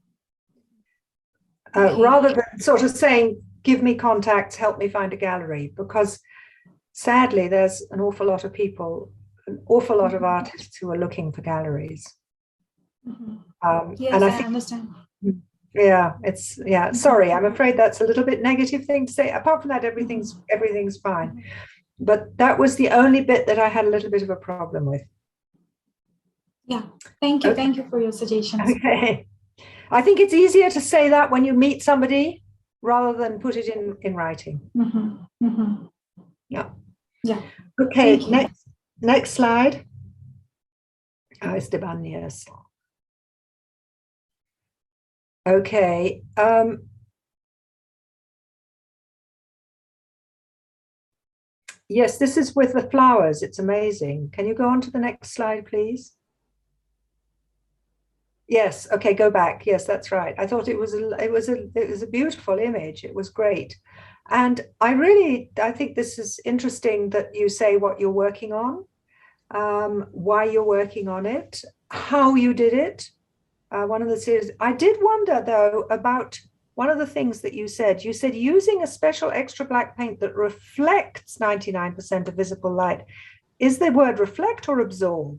Rather than sort of saying, give me contacts, help me find a gallery, because sadly, there's an awful lot of people, an awful lot of artists who are looking for galleries. Yes, and I understand. Yeah, sorry, I'm afraid that's a little bit negative thing to say. Apart from that, everything's fine. But that was the only bit that I had a little bit of a problem with. Yeah, thank you. Okay. Thank you for your suggestions. Okay. I think it's easier to say that when you meet somebody rather than put it in writing. Yeah. Okay, next slide. Esteban, yes. Okay. Yes, this is with the flowers. It's amazing. Can you go on to the next slide, please? Yes. Okay, go back. Yes, that's right. I thought it was a beautiful image. It was great. And I think this is interesting that you say what you're working on, why you're working on it, how you did it. One of the series, I did wonder though about one of the things that you said. You said using a special extra black paint that reflects 99% of visible light. Is the word reflect or absorb?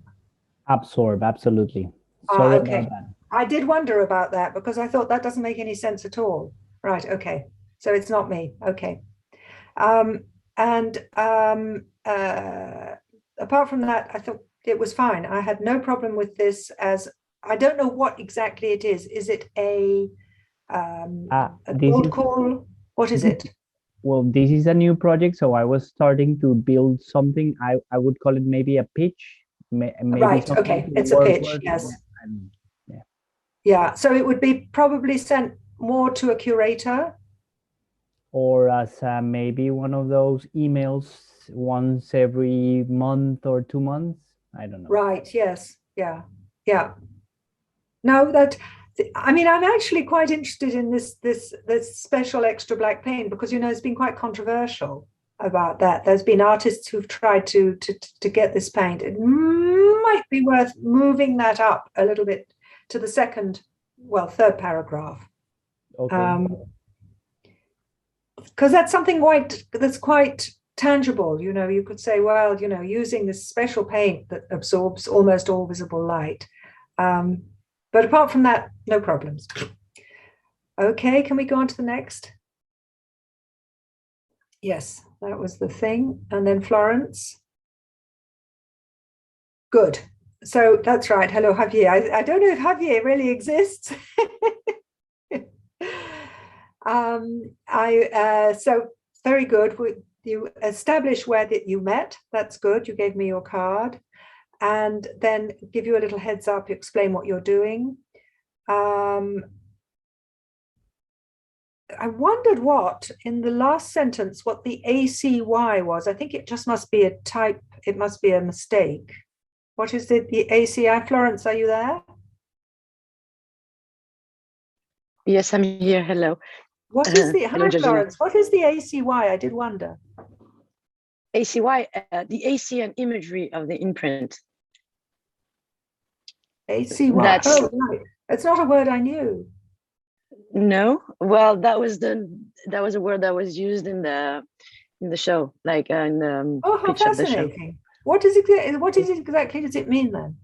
Absorb, absolutely. Sorry okay. about that. I did wonder about that because I thought that doesn't make any sense at all. Right. Okay. So it's not me. Okay. Apart from that, I thought it was fine. I had no problem with this. As I don't know what exactly it is. Is it a cold call? What is it? Well, this is a new project, so I was starting to build something. I would call it maybe a pitch. Maybe right. Okay. It's a pitch. Yes. Yeah. So it would be probably sent more to a curator. Or as maybe one of those emails once every month or 2 months. I don't know. Right. Yes. Yeah. No, I mean, I'm actually quite interested in this special extra black paint because, it's been quite controversial about that. There's been artists who've tried to get this paint. It might be worth moving that up a little bit to the third paragraph. Okay. Because that's something that's quite tangible. You could say, well, using this special paint that absorbs almost all visible light. But apart from that, no problems. Okay, can we go on to the next? Yes, that was the thing. And then Florence. Good. So that's right. Hello, Javier. I don't know if Javier really exists. So very good. You establish where that you met. That's good. You gave me your card, and then give you a little heads up. You explain what you're doing. I wondered what, in the last sentence, what the ACY was. I think it just must be a type, it must be a mistake. What is it, the ACI? Florence, are you there? Yes, I'm here. Hello. What is the, hello, hi Georgina. Florence, what is the ACY? I did wonder. ACY, the AC and imagery of the imprint. ACY, That's, oh right, it's not a word I knew. No, well, that was a word that was used in the show, like in the Oh, how pitch of the show. fascinating. What is exactly does it mean then?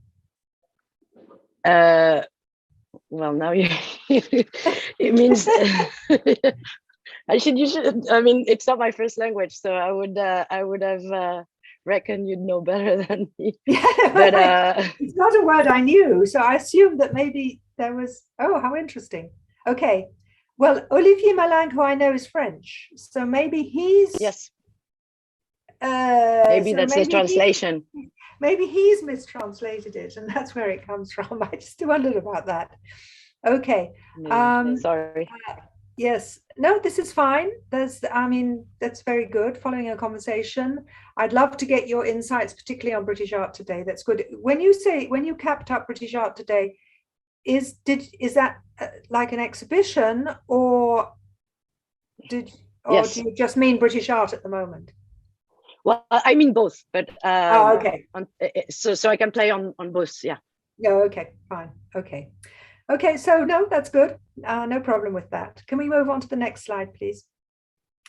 Well, now you it means I mean, it's not my first language, so I would have reckoned you'd know better than me. Yeah, but it's not a word I knew, so I assumed that maybe there was. Oh, how interesting. Okay, well, Olivier Malin, who I know is French, so maybe he's yes. Maybe so that's the translation. Maybe he's mistranslated it, and that's where it comes from. I just wondered about that. Okay. Sorry. Yes. No, this is fine. I mean, that's very good. Following a conversation. I'd love to get your insights, particularly on British Art Today. That's good. When you capped up British Art Today, is that like an exhibition, or yes. do you just mean British art at the moment? Well, I mean both, but okay. So I can play on both. Yeah. Yeah. Okay. Fine. Okay. Okay. So no, that's good. No problem with that. Can we move on to the next slide, please?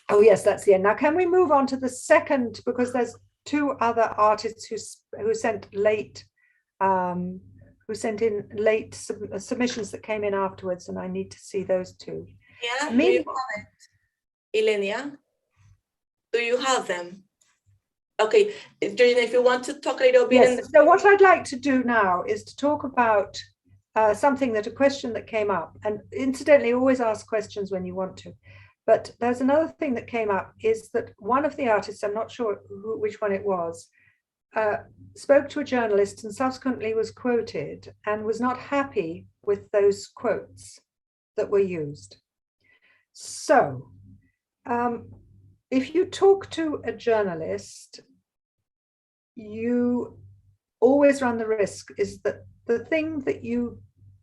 Oh yes, that's the end. Now, can we move on to the second, because there's two other artists who sent late. Who sent in late submissions that came in afterwards, and I need to see those two. Yeah, do you have it, Ilenia? Do you have them? Okay, Georgina, if you want to talk a little bit. Yes, so what I'd like to do now is to talk about a question that came up, and incidentally, always ask questions when you want to. But there's another thing that came up, is that one of the artists, I'm not sure which one it was, spoke to a journalist and subsequently was quoted and was not happy with those quotes that were used. So if you talk to a journalist, you always run the risk is that the thing that you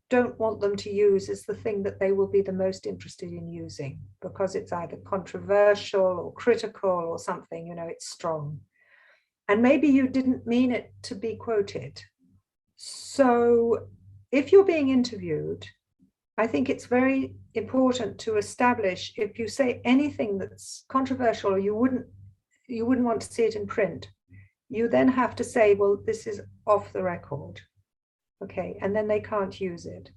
don't want them to use is the thing that they will be the most interested in using, because it's either controversial or critical or something, it's strong. And maybe you didn't mean it to be quoted. So if you're being interviewed, I think it's very important to establish, if you say anything that's controversial or you wouldn't want to see it in print, you then have to say, well, this is off the record. Okay, and then they can't use it.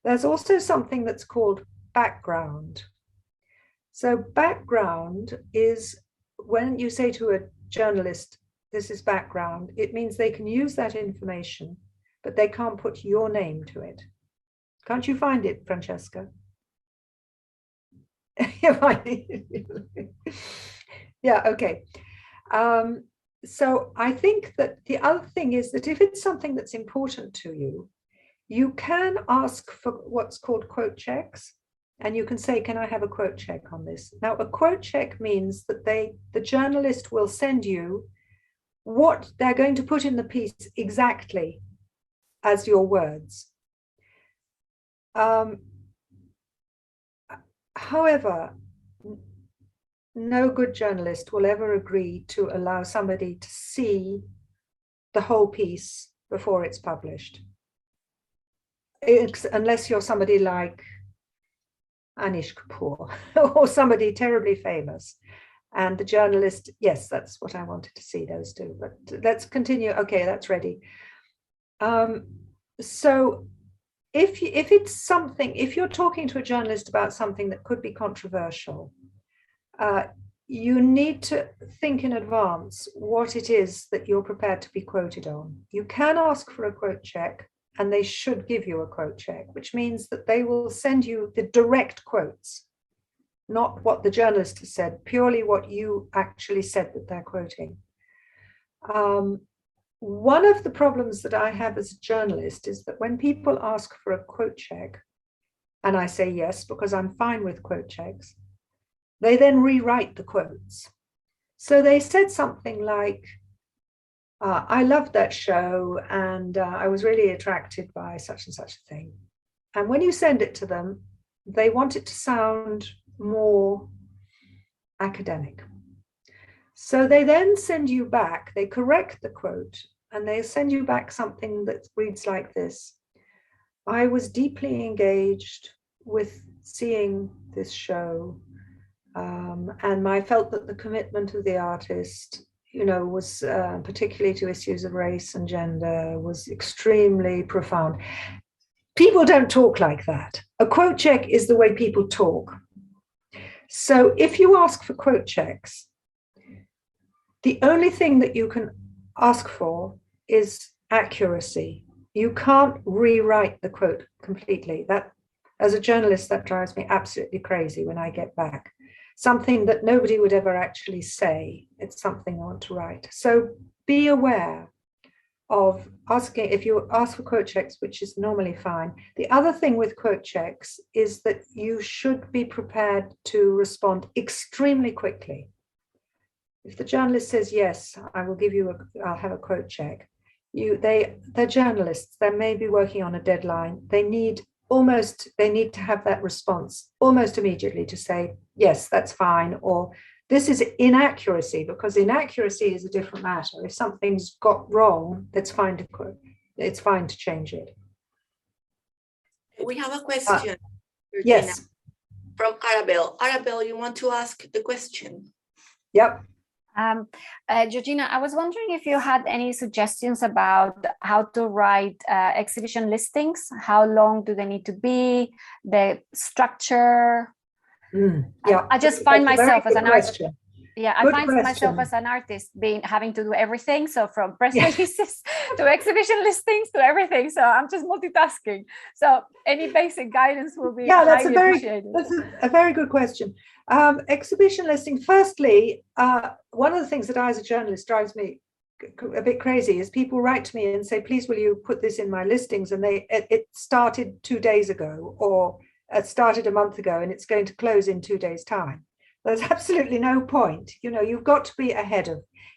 There's also something that's called background. So background is when you say to a journalist, this is background, it means they can use that information, but they can't put your name to it. Can't you find it, Francesca? Yeah, okay. So I think that the other thing is that if it's something that's important to you, you can ask for what's called quote checks. And you can say, can I have a quote check on this? Now, a quote check means that the journalist will send you what they're going to put in the piece exactly as your words. However, no good journalist will ever agree to allow somebody to see the whole piece before it's published. Unless you're somebody like Anish Kapoor or somebody terribly famous. And the journalist, yes, that's what I wanted to see, those two. But let's continue. Okay, that's ready. So if it's something, if you're talking to a journalist about something that could be controversial, you need to think in advance what it is that you're prepared to be quoted on. You can ask for a quote check, and they should give you a quote check, which means that they will send you the direct quotes, not what the journalist has said, purely what you actually said that they're quoting. One of the problems that I have as a journalist is that when people ask for a quote check, and I say yes, because I'm fine with quote checks, they then rewrite the quotes. So they said something like, I loved that show and I was really attracted by such and such a thing. And when you send it to them, they want it to sound more academic. So they then send you back, they correct the quote, and they send you back something that reads like this: I was deeply engaged with seeing this show, and I felt that the commitment of the artist, was particularly to issues of race and gender, was extremely profound. People don't talk like that. A quote check is the way people talk. So if you ask for quote checks, the only thing that you can ask for is accuracy. You can't rewrite the quote completely. That, as a journalist, that drives me absolutely crazy when I get back. Something that nobody would ever actually say. It's something I want to write. So be aware of asking, if you ask for quote checks, which is normally fine. The other thing with quote checks is that you should be prepared to respond extremely quickly. If the journalist says, yes, I'll have a quote check, they're journalists, they may be working on a deadline. They need to have that response almost immediately to say, yes, that's fine, or this is inaccuracy, because inaccuracy is a different matter. If something's got wrong, it's fine to change it. We have a question. Yes. From Arabelle. Arabelle, you want to ask the question? Yep. Georgina, I was wondering if you had any suggestions about how to write exhibition listings. How long do they need to be? The structure? Yeah, I just find myself as an artist. Yeah, I find question. myself as an artist having to do everything. So from press releases to exhibition listings to everything. So I'm just multitasking. So any basic guidance will be highly appreciated. That's a very good question. Exhibition listing. Firstly, one of the things that I, as a journalist, drives me a bit crazy is people write to me and say, please, will you put this in my listings? And it started 2 days ago, or it started a month ago, and it's going to close in 2 days' time. There's absolutely no point. You've got to be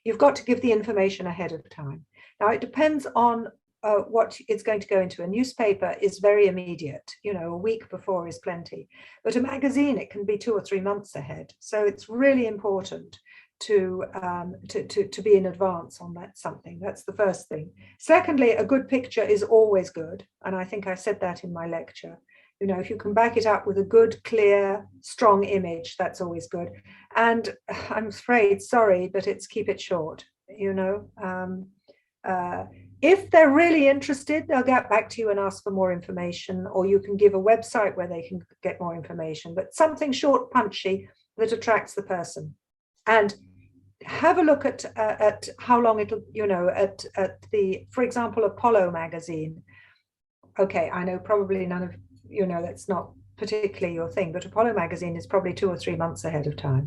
you've got to give the information ahead of time. Now, it depends on what it's going to go into. A newspaper is very immediate, a week before is plenty. But a magazine, it can be 2 or 3 months ahead. So it's really important to be in advance on something. That's the first thing. Secondly, a good picture is always good. And I think I said that in my lecture. If you can back it up with a good, clear, strong image, that's always good. And I'm afraid, sorry, but keep it short. If they're really interested, they'll get back to you and ask for more information, or you can give a website where they can get more information, but something short, punchy, that attracts the person. And have a look at how long it'll, for example, Apollo magazine. Okay, I know probably none of, that's not particularly your thing, but Apollo magazine is probably 2 or 3 months ahead of time.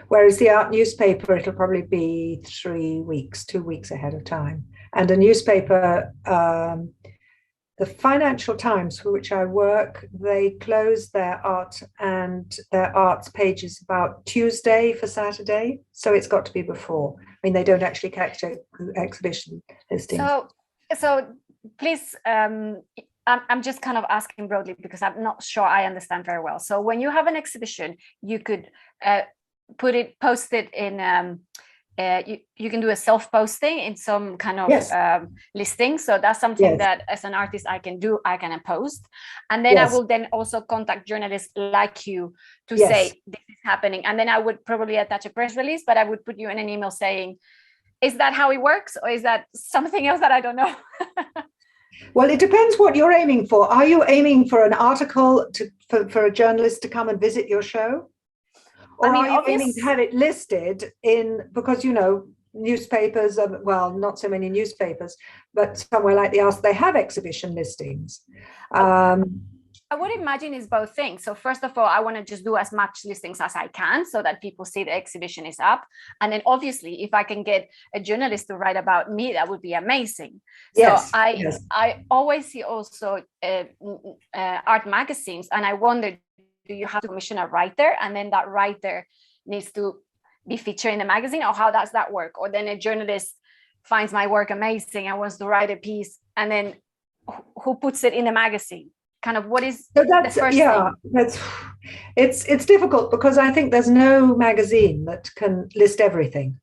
Whereas the art newspaper, it'll probably be 2 weeks ahead of time. And a newspaper, the Financial Times, for which I work, they close their arts pages about Tuesday for Saturday. So it's got to be before. I mean, they don't actually catch exhibition listings. So please, I'm just kind of asking broadly because I'm not sure I understand very well. So when you have an exhibition, you could post it in, you can do a self-posting in some kind of listing. So that's something that as an artist I can do, I can post. And then I will then also contact journalists like you to say this is happening. And then I would probably attach a press release, but I would put you in an email saying, is that how it works? Or is that something else that I don't know? Well, it depends what you're aiming for. Are you aiming for an article for a journalist to come and visit your show? Or are you aiming to have it listed because, newspapers, well, not so many newspapers, but somewhere like the Ask, they have exhibition listings. I would imagine it's both things. So first of all, I want to just do as much listings as I can so that people see the exhibition is up. And then obviously, if I can get a journalist to write about me, that would be amazing. Yes, so yes. I always see also art magazines, and I wonder, do you have to commission a writer, and then that writer needs to be featured in the magazine, or how does that work? Or then a journalist finds my work amazing and wants to write a piece, and then who puts it in the magazine? Kind of, what is so that's, the first yeah, thing? that's, it's difficult because I think there's no magazine that can list everything.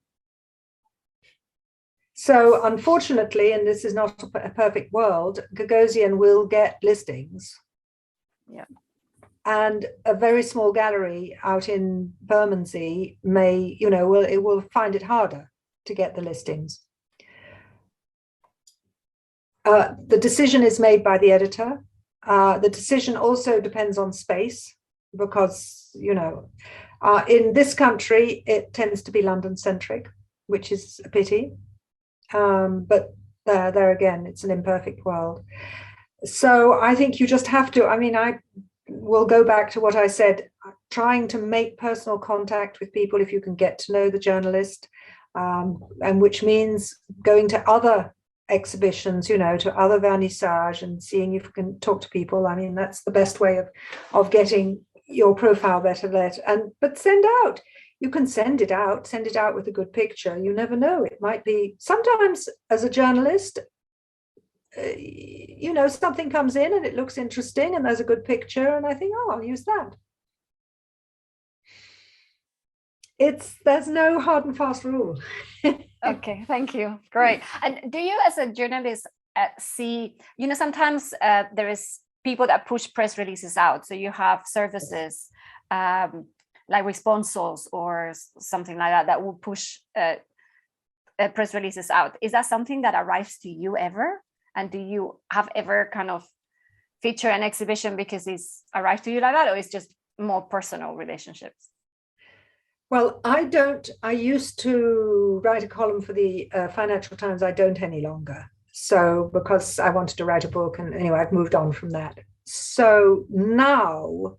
So unfortunately, and this is not a perfect world, Gagosian will get listings. Yeah. And a very small gallery out in Bermondsey may, it will find it harder to get the listings. The decision is made by the editor. The decision also depends on space because, in this country, it tends to be London-centric, which is a pity. But there again, it's an imperfect world. So I think you just have to, I will go back to what I said, trying to make personal contact with people if you can get to know the journalist, and which means going to other exhibitions, to other vernissage and seeing if you can talk to people. That's the best way of getting your profile better lit. But send out. You can send it out with a good picture. You never know. It might be, sometimes as a journalist, something comes in and it looks interesting and there's a good picture and I think, oh, I'll use that. There's no hard and fast rule. Okay, thank you. Great. And do you as a journalist see, sometimes there is people that push press releases out. So you have services like Responsors or something like that will push press releases out. Is that something that arrives to you ever? And do you have ever kind of feature an exhibition because it's arrived to you like that, or it's just more personal relationships? Well, I don't. I used to write a column for the Financial Times. I don't any longer. So because I wanted to write a book, and anyway, I've moved on from that. So now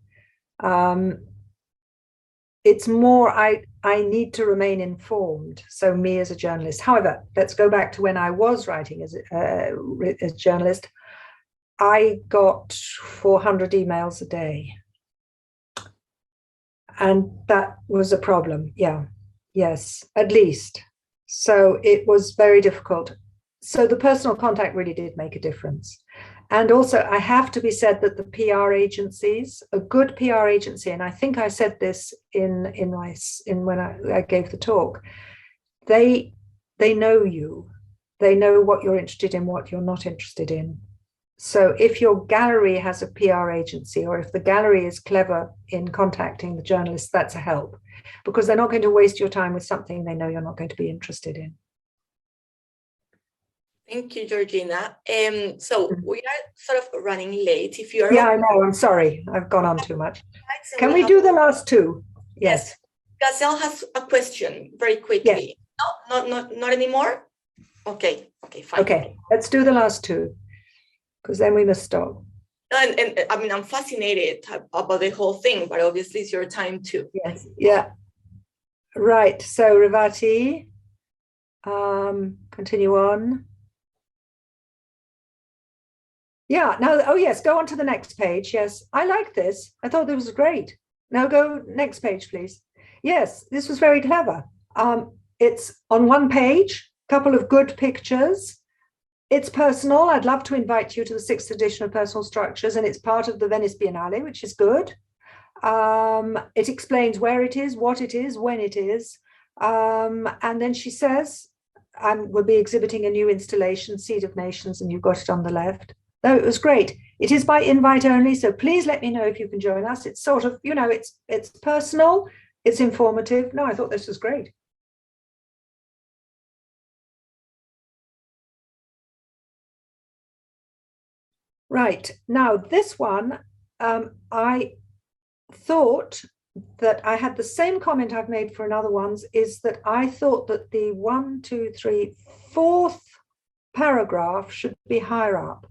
it's more I need to remain informed. So me as a journalist. However, let's go back to when I was writing as a journalist. I got 400 emails a day. And that was a problem. Yeah. Yes, at least. So it was very difficult. So the personal contact really did make a difference. And also, I have to be said that the PR agencies, a good PR agency, and I think I said this in when I gave the talk, they know you. They know what you're interested in, what you're not interested in. So if your gallery has a PR agency, or if the gallery is clever in contacting the journalist, that's a help, because they're not going to waste your time with something they know you're not going to be interested in. Thank you, Georgina. So we are sort of running late. If you are, yeah, I know. I'm sorry. I've gone on too much. Can we do the last two? Yes. Gazelle has a question very quickly. Yes. No, not anymore. Okay. Fine. Okay, let's do the last two, because then we must stop. And I mean, I'm fascinated about the whole thing, but obviously it's your time too. Yes. Yeah. Right. So Revati, continue on. Yeah. Now, oh yes, go on to the next page. Yes, I like this. I thought this was great. Now go next page, please. Yes, this was very clever. It's on one page, a couple of good pictures. It's personal. I'd love to invite you to the 6th edition of Personal Structures, and it's part of the Venice Biennale, which is good. It explains where it is, what it is, when it is. And then she says, we'll be exhibiting a new installation, Seed of Nations, and you've got it on the left. No, it was great. It is by invite only, so please let me know if you can join us. It's sort of, it's personal, it's informative. No, I thought this was great. Right, now this one, I thought that I had the same comment I've made for another ones, is that I thought that the 1, 2, 3, 4th paragraph should be higher up.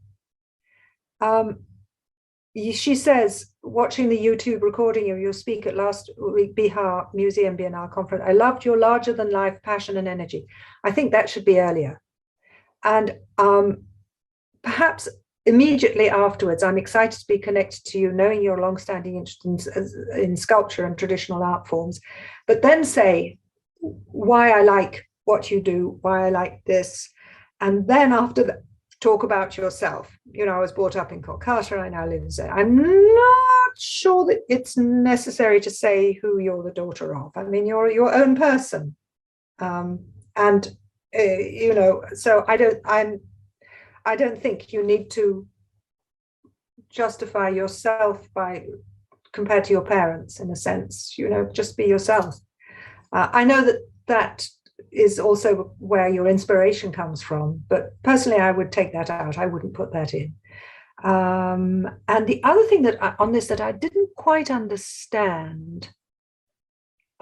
she says, watching the YouTube recording of your speak at last week Bihar Museum Biennale conference, I loved your larger than life passion and energy. I think that should be earlier. And perhaps immediately afterwards, I'm excited to be connected to you, knowing your long-standing interest in sculpture and traditional art forms, but then say why I like what you do, why I like this. And then after that, talk about yourself. You know, I was brought up in Kolkata, I now live in Zen. I'm not sure that it's necessary to say who you're the daughter of. I mean, you're your own person. You know, so I don't think you need to justify yourself by compared to your parents, in a sense. You know, just be yourself. I know that is also where your inspiration comes from, but personally I would take that out. I wouldn't put that in. And the other thing that on this that I didn't quite understand,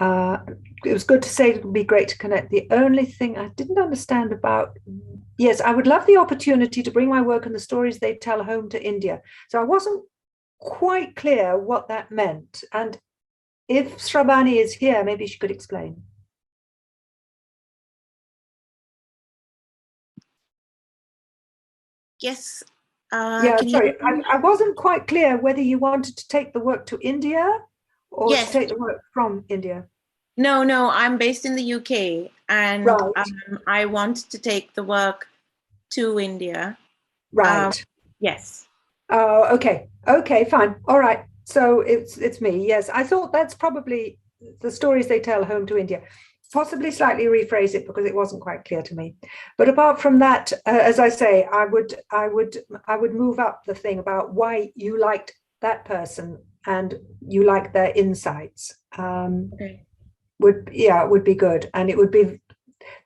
it was good to say it would be great to connect. The only thing I didn't understand about, yes, I would love the opportunity to bring my work and the stories they tell home to India. So I wasn't quite clear what that meant. And if Shrabani is here, maybe she could explain. Yes. Yeah, sorry, I wasn't quite clear whether you wanted to take the work to India or to take the work from India. No, I'm based in the UK, and I want to take the work to India. Right. Yes. Oh, okay. Okay, fine. All right. So it's me. Yes, I thought that's probably the stories they tell home to India. Possibly slightly rephrase it because it wasn't quite clear to me. But apart from that, as I say, I would move up the thing about why you liked that person and you like their insights. Would be good. And it would be,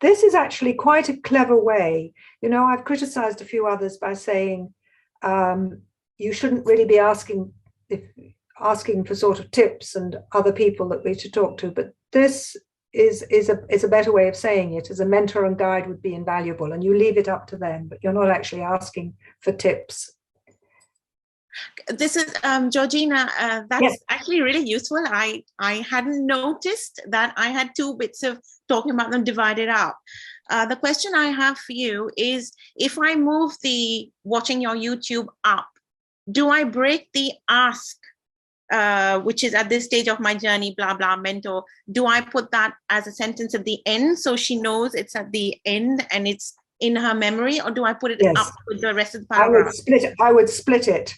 this is actually quite a clever way. You know, I've criticized a few others by saying you shouldn't really be asking for sort of tips and other people that we should talk to, but this is a better way of saying it. As a mentor and guide would be invaluable, and you leave it up to them, but you're not actually asking for tips. This is Georgina. That's actually really useful. I hadn't noticed that I had two bits of talking about them divided up. The question I have for you is, if I move the watching your YouTube up, do I break the ask, which is at this stage of my journey, blah, blah, mentor? Do I put that as a sentence at the end so she knows it's at the end and it's in her memory, or do I put it up with the rest of the paragraph? I would split it.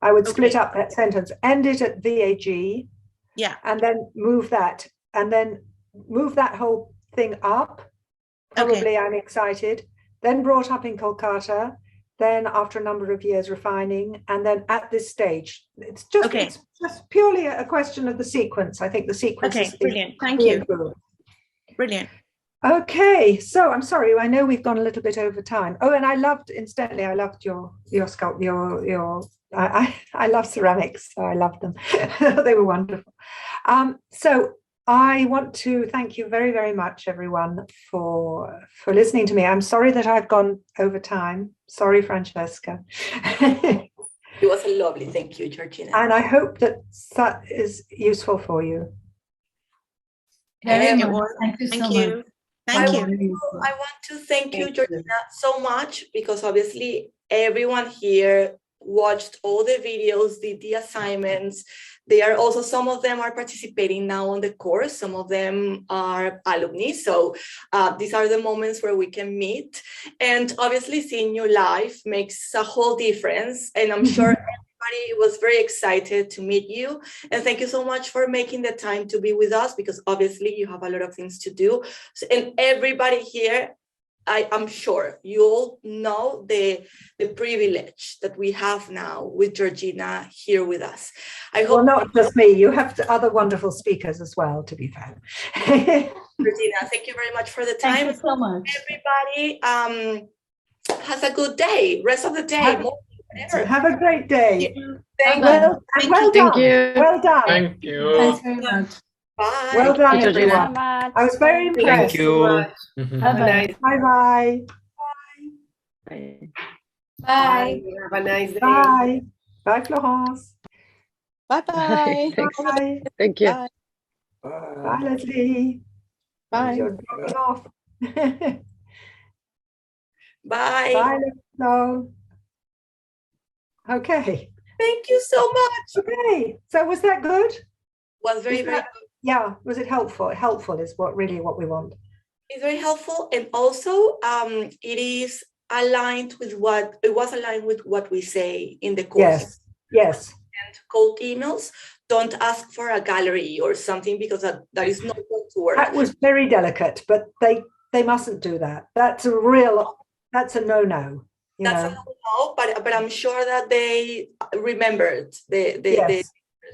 I would split up that sentence, end it at VAG, and then move that, and then move that whole thing up. Probably I'm excited, then brought up in Kolkata, then after a number of years refining, and then at this stage. It's just purely a question of the sequence. I think the sequence is brilliant. Thank you. Brilliant. Okay, so I'm sorry, I know we've gone a little bit over time. Oh, and I loved your sculpt, I love ceramics, so I loved them. They were wonderful. So I want to thank you very, very much, everyone, for listening to me. I'm sorry that I've gone over time. Sorry, Francesca. It was lovely. Thank you, Georgina. And I hope that is useful for you. Very much. Thank you so much. I want to thank you, Georgina, so much, because obviously everyone here watched all the videos, did the assignments. They are also, some of them are participating now on the course, some of them are alumni. So these are the moments where we can meet. And obviously seeing you live makes a whole difference. And I'm sure everybody was very excited to meet you. And thank you so much for making the time to be with us, because obviously you have a lot of things to do. So, and everybody here, I'm sure you all know the privilege that we have now with Georgina here with us. I hope, well, not just me, you have other wonderful speakers as well, to be fair. Georgina, thank you very much for the time. Thank you so much. Everybody has a good day, rest of the day. Have a great day. Thank well done. Well done. Thank you. Thanks very much. Bye. Well done, everyone. I was very impressed. Thank you. Bye-bye. Bye-bye. Bye. Have a nice day. Bye. Bye, Florence. Bye-bye. Bye. Thank you. Bye. Bye, Leslie. Bye. You're dropping off. Bye. Bye, Leslie. Okay. Thank you so much. Okay. So was that good? Was very, very good. Yeah. Was it helpful? Helpful is what we want. It's very helpful, and also it is aligned with what we say in the course. Yes. And cold emails, don't ask for a gallery or something, because that is not going to work. That was very delicate, but they mustn't do that. That's a no-no. That's a no-no, but I'm sure that they remembered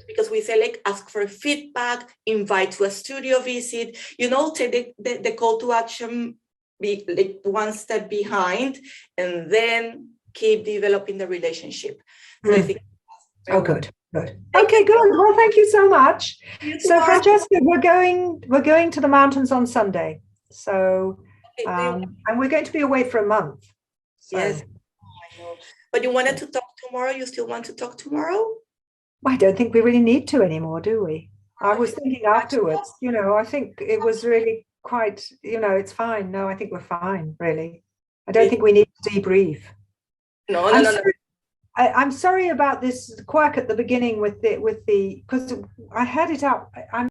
because we say, like, ask for feedback, invite to a studio visit, take the call to action, be like one step behind, and then keep developing the relationship. So I think good. Okay, good. Well, thank you so much. So Francesca, we're going to the mountains on Sunday. So and we're going to be away for a month. So. Yes. I know. But you wanted to talk tomorrow? You still want to talk tomorrow? I don't think we really need to anymore, do we? I was thinking afterwards, I think it was really quite, it's fine. No, I think we're fine, really. I don't think we need to debrief. No. I'm sorry about this quirk at the beginning with the because I had it up.